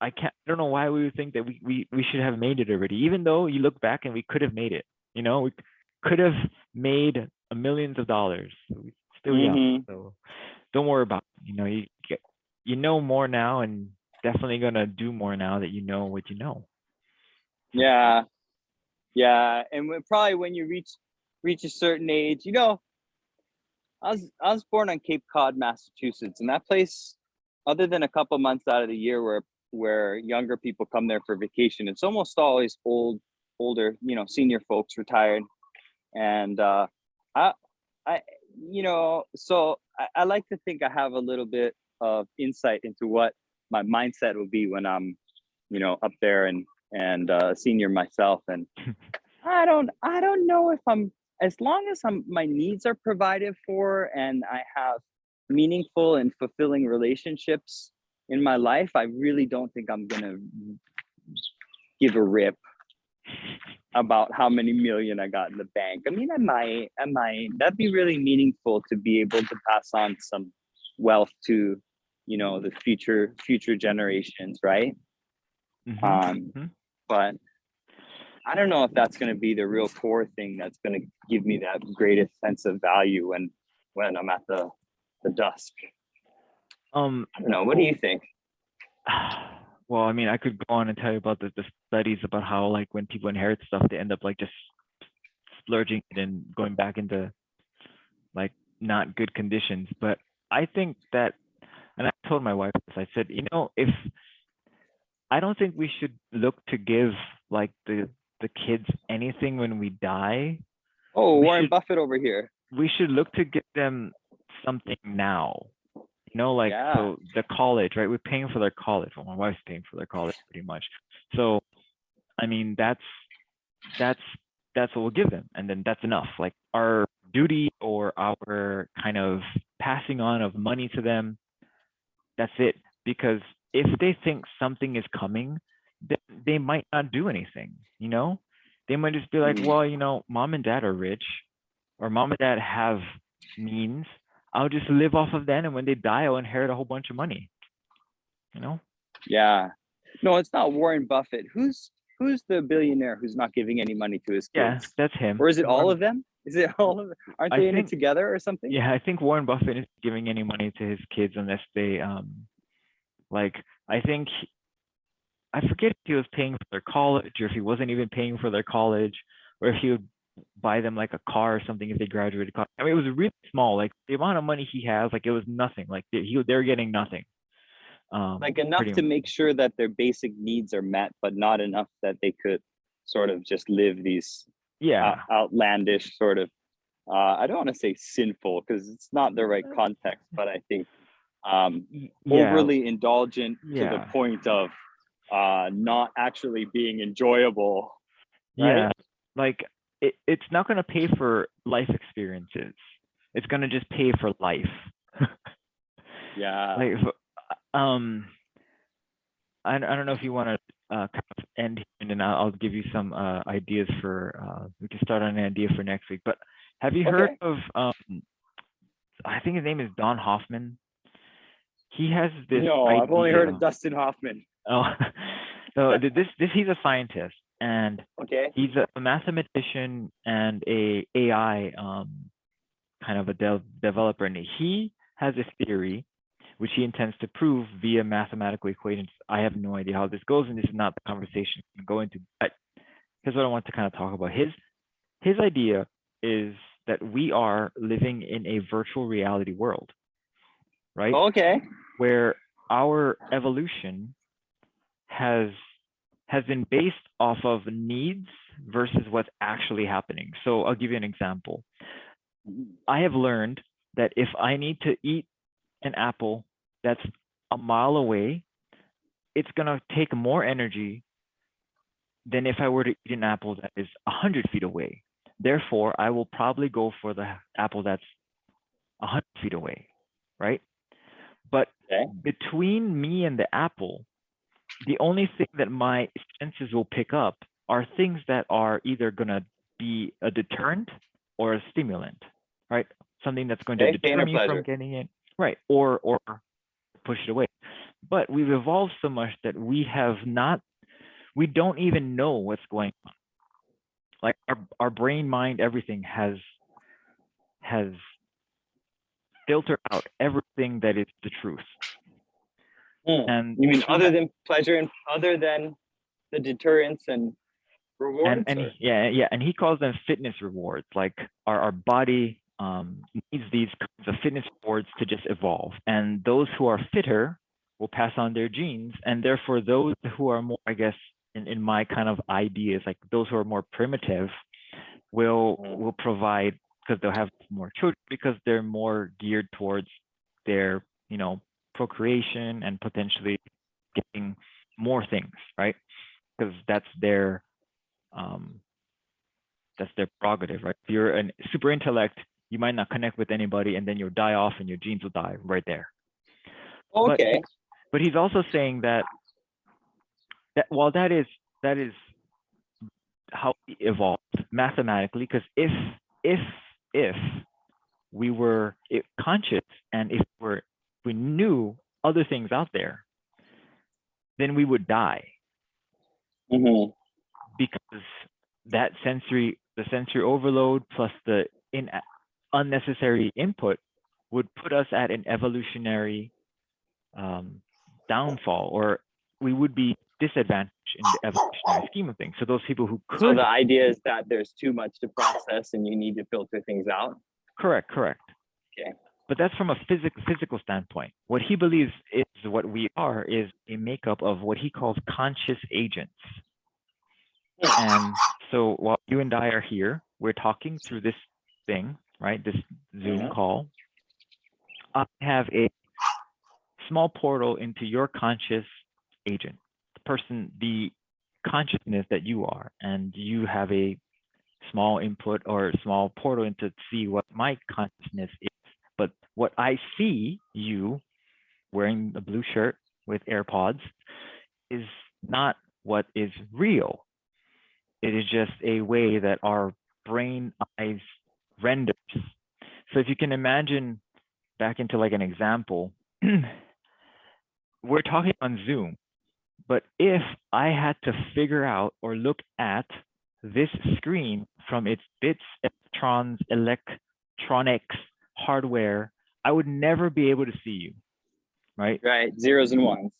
I don't know why we would think that we should have made it already, even though you look back and we could have made it. You know, we could have made millions of dollars. We're still young. So don't worry about it. You know more now, and definitely gonna do more now that you know what you know. Yeah, yeah, and probably when you reach a certain age, I was born on Cape Cod, Massachusetts, and that place, other than a couple months out of the year where younger people come there for vacation, it's almost always older, senior folks, retired, and I I so I like to think I have a little bit of insight into what my mindset will be when I'm up there and senior myself, and I don't know if I'm, as long as my needs are provided for and I have meaningful and fulfilling relationships in my life, I really don't think I'm gonna give a rip about how many million I got in the bank. I mean, I might. That'd be really meaningful to be able to pass on some wealth to, the future generations, right? Um, Hmm. but I don't know if that's going to be the real core thing that's going to give me that greatest sense of value when I'm at the dusk. I don't know. What do you think? Well, I mean, I could go on and tell you about the studies about how, like, when people inherit stuff, they end up like just splurging it and going back into like not good conditions. But I think that, and I told my wife this, I said, if I don't think we should look to give like the kids anything when we die. Oh, We Warren should Buffett over here. we should look to give them something now. Like, Yeah, so the college, right? We're paying for their college. Well, my wife's paying for their college pretty much. So, I mean, that's that's what we'll give them, and then that's enough. Like, our duty or our kind of passing on of money to them, that's it. Because if they think something is coming, then they might not do anything. They might just be like, mm, well, mom and dad are rich, or mom and dad have means. I'll just live off of that, and when they die, I'll inherit a whole bunch of money. You know? yeah. No, it's not Warren Buffett. Who's the billionaire who's not giving any money to his Yeah, kids? that's him. Or is it all Warren. of them? Is it all of them? Aren't I they in it think, together or something? yeah, I think Warren Buffett isn't giving any money to his kids unless they, like, I think I forget if he was paying for their college, or if he wasn't even paying for their college, or if he would buy them like a car or something if they graduated college. I mean, it was really small. Like, the amount of money he has, like, it was nothing. Like, they're getting nothing. Like enough Pretty to much. make sure that their basic needs are met, but not enough that they could sort of just live these Yeah. outlandish sort of, I don't want to say sinful because it's not the right context, but I think Yeah. overly indulgent to the Yeah. point of not actually being enjoyable, right? Yeah. Like, it's not going to pay for life experiences. It's going to just pay for life. Yeah. Like, um, I don't know if you want to kind of end here, and then I'll give you some ideas for, we can start on an idea for next week. But have you heard Okay. of, I think his name is Don Hoffman. He has this No, I've only heard of idea. Dustin Hoffman. Oh, so this he's a scientist, and Okay. he's a mathematician and a AI kind of a developer, and he has a theory which he intends to prove via mathematical equations. I have no idea how this goes, and this is not the conversation I'm going to. But here's what I want to kind of talk about. His idea is that we are living in a virtual reality world, right? Okay. Where our evolution has been based off of needs versus what's actually happening. So I'll give you an example. I have learned that if I need to eat an apple that's a mile away, it's going to take more energy than if I were to eat an apple that is 100 feet away. Therefore, I will probably go for the apple that's 100 feet away, right? But Okay. between me and the apple, the only thing that my senses will pick up are things that are either going to be a deterrent or a stimulant, right? Something that's going to Okay. Pain deter or me from pleasure. getting it, right? Or push it away. But we've evolved so much that we don't even know what's going on. Like, our brain, mind, everything has filter out everything that is the truth. Hmm. And You mean through other that- than pleasure and other than the deterrence and rewards? and or- yeah, and he calls them fitness rewards. Like our body needs these kinds of fitness rewards to just evolve, and those who are fitter will pass on their genes, and therefore those who are more, I guess, in my kind of ideas, like those who are more primitive will provide, because they'll have more children, because they're more geared towards their, procreation and potentially getting more things, right? Because that's their prerogative, right? If you're a super intellect, you might not connect with anybody, and then you'll die off, and your genes will die right there. Okay. But he's also saying that while that is how we evolved mathematically, because if we were conscious, and if we knew other things out there, then we would die, Mhm. because that the sensory overload plus the unnecessary input would put us at an evolutionary downfall, or we would be disadvantaged in the evolutionary scheme of things. So those people who So could, the idea is that there's too much to process and you need to filter things out. correct. Okay. But that's from a physical standpoint. What he believes is what we are is a makeup of what he calls conscious agents. And so while you and I are here, we're talking through this thing, right? This Zoom call. I have a small portal into your conscious agent, the consciousness that you are, and you have a small input or small portal into see what my consciousness is. But what I see you wearing a blue shirt with AirPods is not what is real. It is just a way that our brain eyes renders. So if you can imagine back into like an example, we're talking on Zoom, but if I had to figure out or look at this screen from its bits, electrons, electronics, hardware, I would never be able to see you, right? Right. Zeros and ones.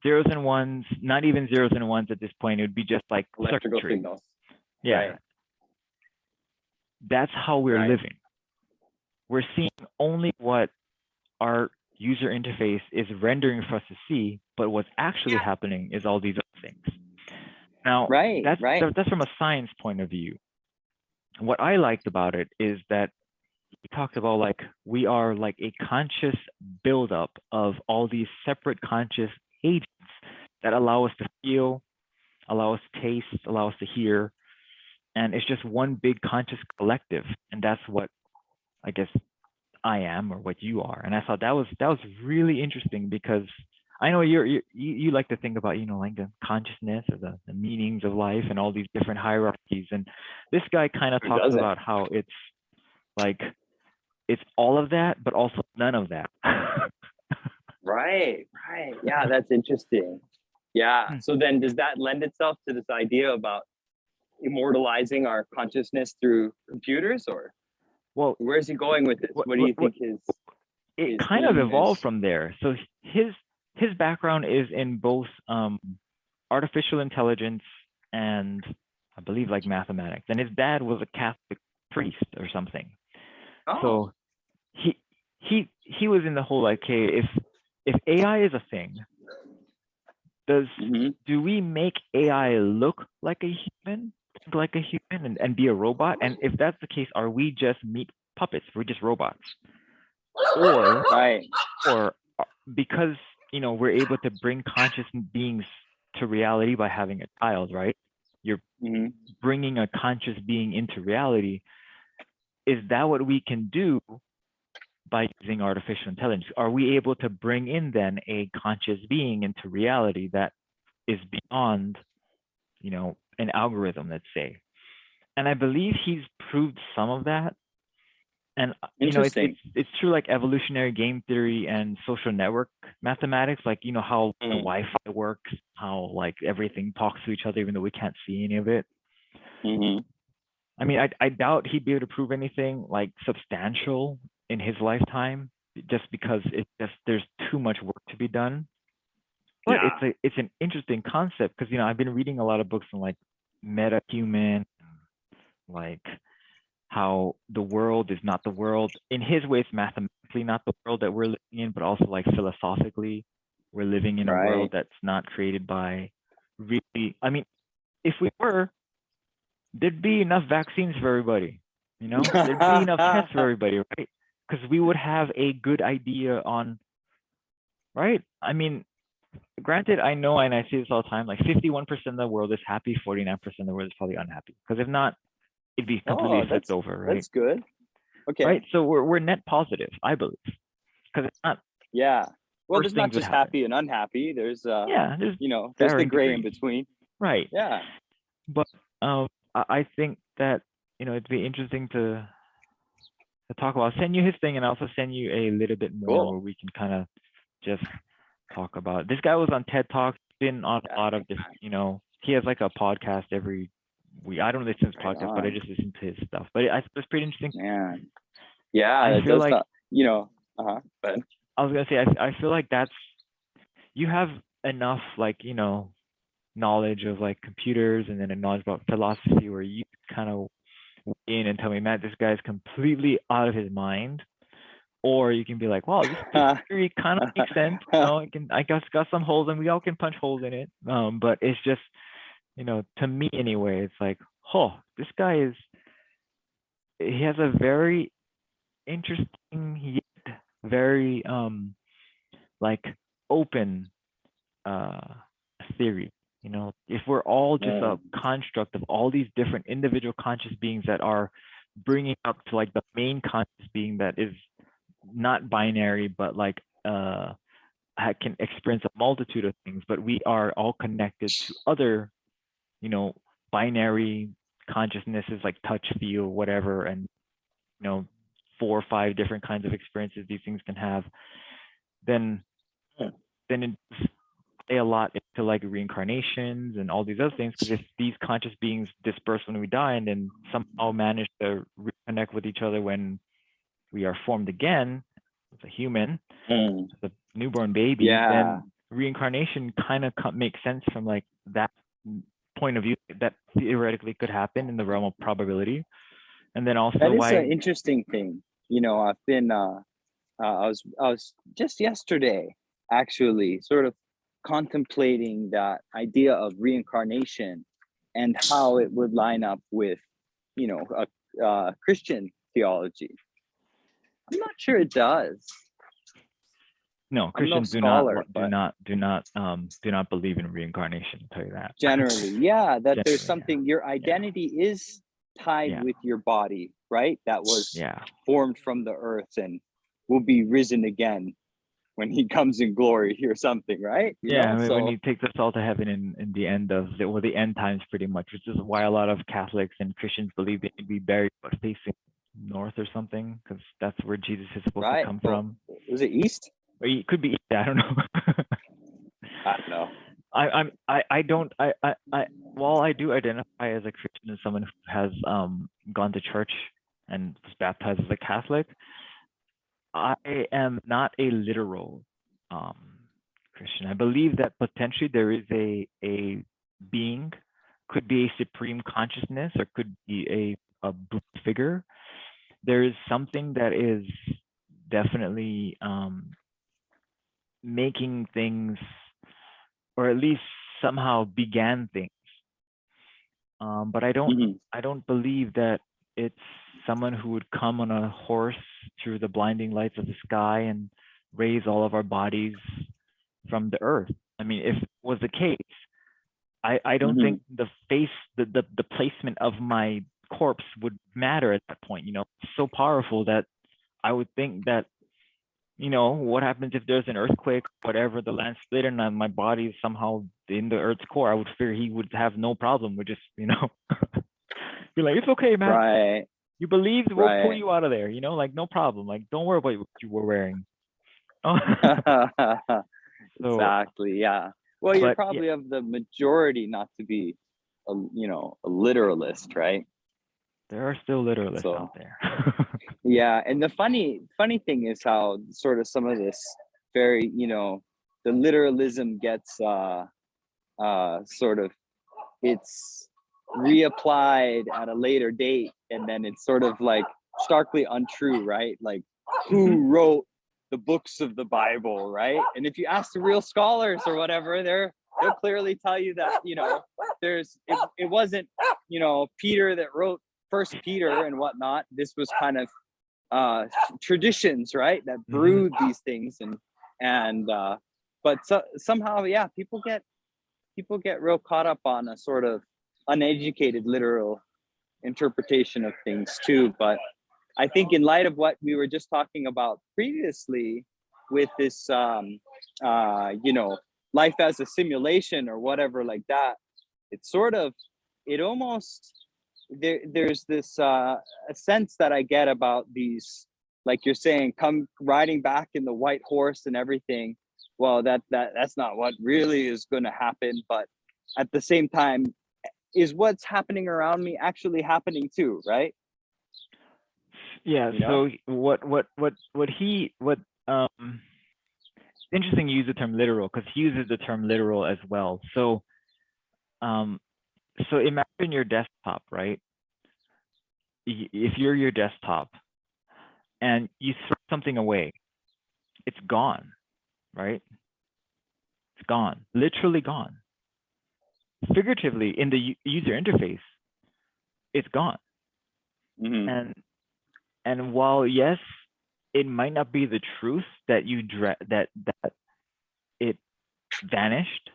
Zeros and ones, not even zeros and ones at this point. It would be just like Electrical circuitry. signals. Yeah. Right. That's how we're Right. living. We're seeing only what our user interface is rendering for us to see, but what's actually happening is all these other things. Now, Right. that's from a science point of view. What I liked about it is that he talked about like we are like a conscious buildup of all these separate conscious agents that allow us to feel, allow us to taste, allow us to hear, and it's just one big conscious collective, and that's what I guess I am, or what you are. And I thought that was really interesting, because I know you like to think about, like the consciousness or the meanings of life and all these different hierarchies. And this guy kind of talks doesn't? about how it's like it's all of that, but also none of that. Right. Yeah, that's interesting. Yeah. Hmm. So then does that lend itself to this idea about immortalizing our consciousness through computers, or Well, where's he going with this? What do you think it his kind of theme evolved is? from there. So his background is in both artificial intelligence and I believe like mathematics. And his dad was a Catholic priest or something. Oh, So he was in the whole like, hey, if AI is a thing, mhm. do we make AI look like a human, think like a human, and be a robot? And if that's the case, are we just meat puppets? We're just robots, or Right. because we're able to bring conscious beings to reality by having a child, right? You're Mhm. bringing a conscious being into reality. Is that what we can do by using artificial intelligence? Are we able to bring in then a conscious being into reality that is beyond, an algorithm, let's say? And I believe he's proved some of that. And Interesting. it's true, like evolutionary game theory and social network mathematics, like how the Wi-Fi works, how like everything talks to each other, even though we can't see any of it. Mhm. I mean, I doubt he'd be able to prove anything like substantial in his lifetime, just because there's too much work to be done. But it's an interesting concept because I've been reading a lot of books on like metahuman, like how the world is not the world. In his way, it's mathematically not the world that we're living in, but also like philosophically, we're living in a world that's not created by really. I mean, if we were, there'd be enough vaccines for everybody. There'd be enough tests for everybody, right? Because we would have a good idea on, right? I mean, granted, I know, and I see this all the time, like 51% of the world is happy, 49% of the world is probably unhappy. Because if not, it'd be completely flipped over, right? That's good. Okay. Right. So we're net positive, I believe. Because it's not. Yeah. Well, there's not just happy and unhappy. There's there's the gray in between. Right. Yeah. But I think that it'd be interesting to talk about. I'll send you his thing, and I'll also send you a little bit more where we can kind of just talk about it. This guy was on TED Talks, been on a lot of this, he has like a podcast every week. I don't listen to his podcast, but I just listen to his stuff. But it's pretty interesting. Man. Yeah, I feel like but I was gonna say I feel like you have enough like knowledge of like computers and then a knowledge about philosophy where you kind of in and tell me, Matt, this guy's completely out of his mind. Or you can be like, wow, this theory kind of makes sense. I guess got some holes and we all can punch holes in it. But it's just, to me anyway, it's like, this guy he has a very interesting yet very like open theory. If we're all just a construct of all these different individual conscious beings that are bringing up to like the main conscious being that is not binary, but like can experience a multitude of things, but we are all connected to other binary consciousnesses like touch, feel, whatever, and 4 or 5 different kinds of experiences these things can have, then it play a lot into like reincarnations and all these other things, because if these conscious beings disperse when we die and then somehow manage to reconnect with each other when we are formed again as a human, as a newborn baby, then reincarnation kind of makes sense from like that point of view, that theoretically could happen in the realm of probability. And then also that is an interesting thing. I've been I was just yesterday actually sort of contemplating that idea of reincarnation and how it would line up with a Christian theology. I'm not sure it does. No, Christians do not believe in reincarnation. I'll tell you that. Generally, there's something. Your identity is tied with your body, right? That was formed from the earth and will be risen again when he comes in glory or something, right? When he takes us all to heaven in the end of the end times, pretty much, which is why a lot of Catholics and Christians believe they can be buried facing north or something, because that's where Jesus is supposed to come from. Was it east? Or it could be east. I don't know. I don't know. While I do identify as a Christian as someone who has gone to church and was baptized as a Catholic, I am not a literal Christian. I believe that potentially there is a being, could be a supreme consciousness, or could be a figure. There is something that is definitely making things, or at least somehow began things. But I don't believe that it's someone who would come on a horse through the blinding lights of the sky and raise all of our bodies from the earth. I mean, if it was the case, I don't think the placement of my corpse would matter at that point. It's so powerful that I would think that, what happens if there's an earthquake, whatever, the land split and my body is somehow in the earth's core, I would fear he would have no problem with just, be like, it's okay, man. Right. You believe, we'll pull you out of there, like, no problem. Like, don't worry about what you were wearing. Exactly. Yeah. Well, you're probably of the majority not to be a literalist, right? There are still literalists out there. Yeah, and the funny thing is how sort of some of this very, the literalism gets sort of, it's reapplied at a later date, and then it's sort of like starkly untrue, right? Like, Mhm. who wrote the books of the Bible, right? And if you ask the real scholars or whatever, they'll clearly tell you that, it wasn't, Peter that wrote First Peter and whatnot. This was kind of traditions, right, that Mhm. brewed these things. And but somehow, yeah, people get real caught up on a sort of uneducated literal interpretation of things too. But I think in light of what we were just talking about previously with this life as a simulation or whatever like that, it's sort of, it almost, there's this a sense that I get about these, like you're saying, come riding back in the white horse and everything. Well, that's not what really is going to happen, but at the same time, is what's happening around me actually happening too, right? Yeah. You know? So what interesting you use the term literal because he uses the term literal as well. Um, so imagine your desktop, right? If you're your desktop and you throw something away, it's gone, right? It's gone, literally gone. Figuratively, in the user interface, it's gone. Mm-hmm. And while yes, it might not be the truth that that it vanished,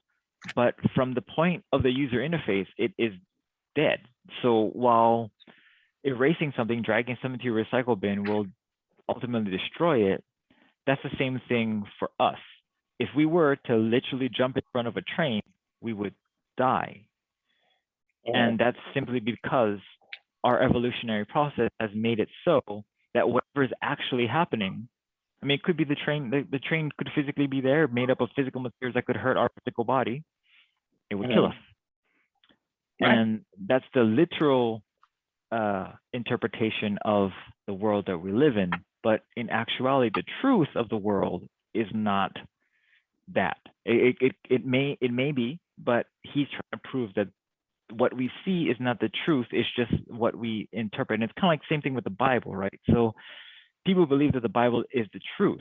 but from the point of the user interface, it is dead. So while erasing something, dragging something to your recycle bin will ultimately destroy it, that's the same thing for us. If we were to literally jump in front of a train, we would die. And that's simply because our evolutionary process has made it so that whatever is actually happening, I mean, it could be the train, the train could physically be there, made up of physical materials that could hurt our physical body. It would kill us. Right. And that's the literal interpretation of the world that we live in. But in actuality, the truth of the world is not that. It may be, but he's trying to prove that what we see is not the truth, it's just what we interpret. And it's kind of like the same thing with the Bible, right? So people believe that the Bible is the truth,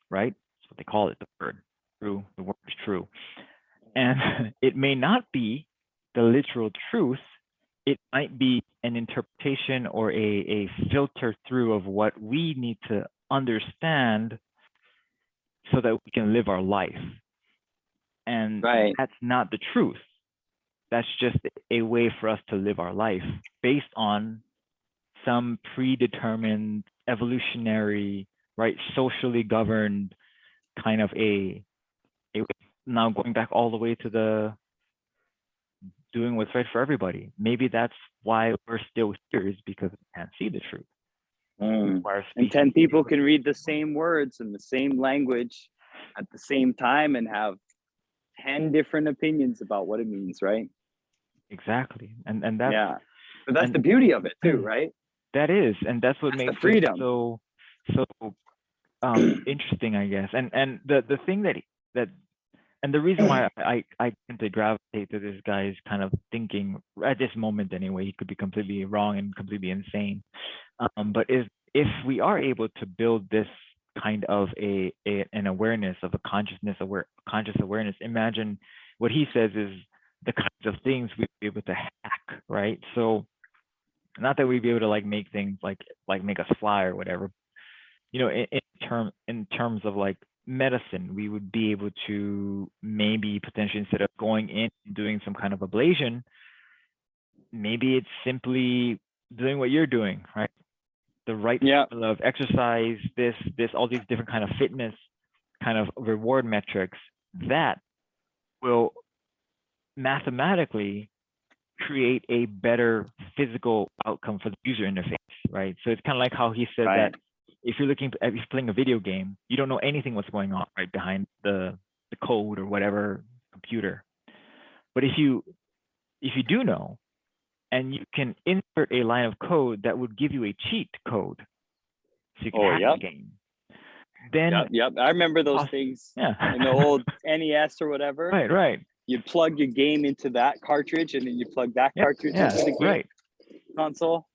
right? That's what they call it, the word. True, the word is true. And it may not be the literal truth. It might be an interpretation or a filter through of what we need to understand so that we can live our life. And Right. that's not the truth. That's just a way for us to live our life based on some predetermined evolutionary, right, socially governed kind of a now going back all the way to the doing what's right for everybody. Maybe that's why we're still here, is because we can't see the truth. Mm. Why our And species 10 people can read the same words and the same language at the same time and have 10 different opinions about what it means, right? exactly, and that's Yeah. But that's and the beauty of it too, right? that is, and that's what That's the makes it freedom. so interesting, I guess. And the thing that and the reason why I tend to gravitate to this guy's kind of thinking at this moment anyway, he could be completely wrong and completely insane. But if we are able to build this kind of an awareness of a conscious awareness, imagine what he says is the kinds of things we'd be able to hack, right? So not that we'd be able to like make things like make us fly or whatever, in terms of like medicine, we would be able to maybe potentially, instead of going in and doing some kind of ablation, maybe it's simply doing what you're doing, right? The right Yeah. level of exercise, this, all these different kind of fitness kind of reward metrics that will mathematically create a better physical outcome for the user interface, right? So it's kind of like how he said Right. that if you're playing a video game, you don't know anything what's going on right behind the code or whatever computer. But if you do know, and you can insert a line of code that would give you a cheat code, so you can Oh, hack yep. the game. Then Yep. I remember those things yeah, in the old NES or whatever. right. You'd plug your game into that cartridge, and then you plug that cartridge into the game Right. console.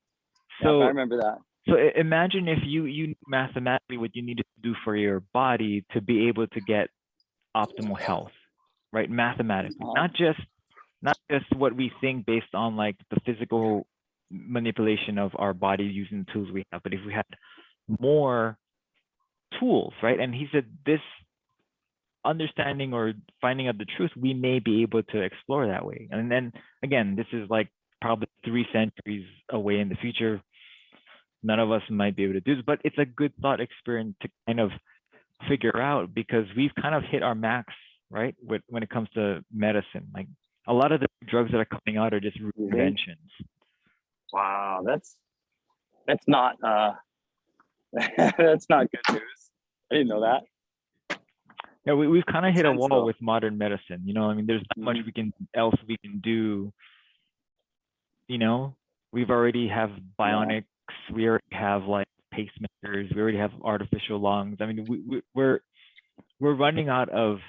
So I remember that. So imagine if you knew mathematically what you needed to do for your body to be able to get optimal health, right? Mathematically, not just what we think based on like the physical manipulation of our body using the tools we have, but if we had more tools, right? And he said this understanding or finding out the truth, we may be able to explore that way. And then again, this is like probably 3 centuries away in the future. None of us might be able to do this, but it's a good thought experiment to kind of figure out, because we've kind of hit our max, right? When it comes to medicine, like a lot of the drugs that are coming out are just inventions. Wow, that's not that's not good news. I didn't know that. Yeah, we've kind of hit a wall though. with modern medicine. You know, I mean, there's not much we can do. You know, we've already have bionics. We already have like pacemakers. We already have artificial lungs. I mean, we're running out of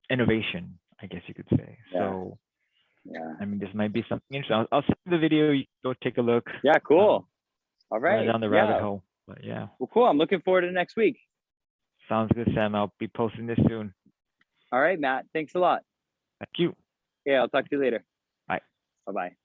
innovation, I guess you could say. So, I mean, this might be something interesting. I'll send you the video. You go take a look. Yeah, cool. All right. Down the rabbit hole. But yeah. Well, cool. I'm looking forward to next week. Sounds good, Sam. I'll be posting this soon. All right, Matt. Thanks a lot. Thank you. Yeah, I'll talk to you later. Bye. Bye-bye.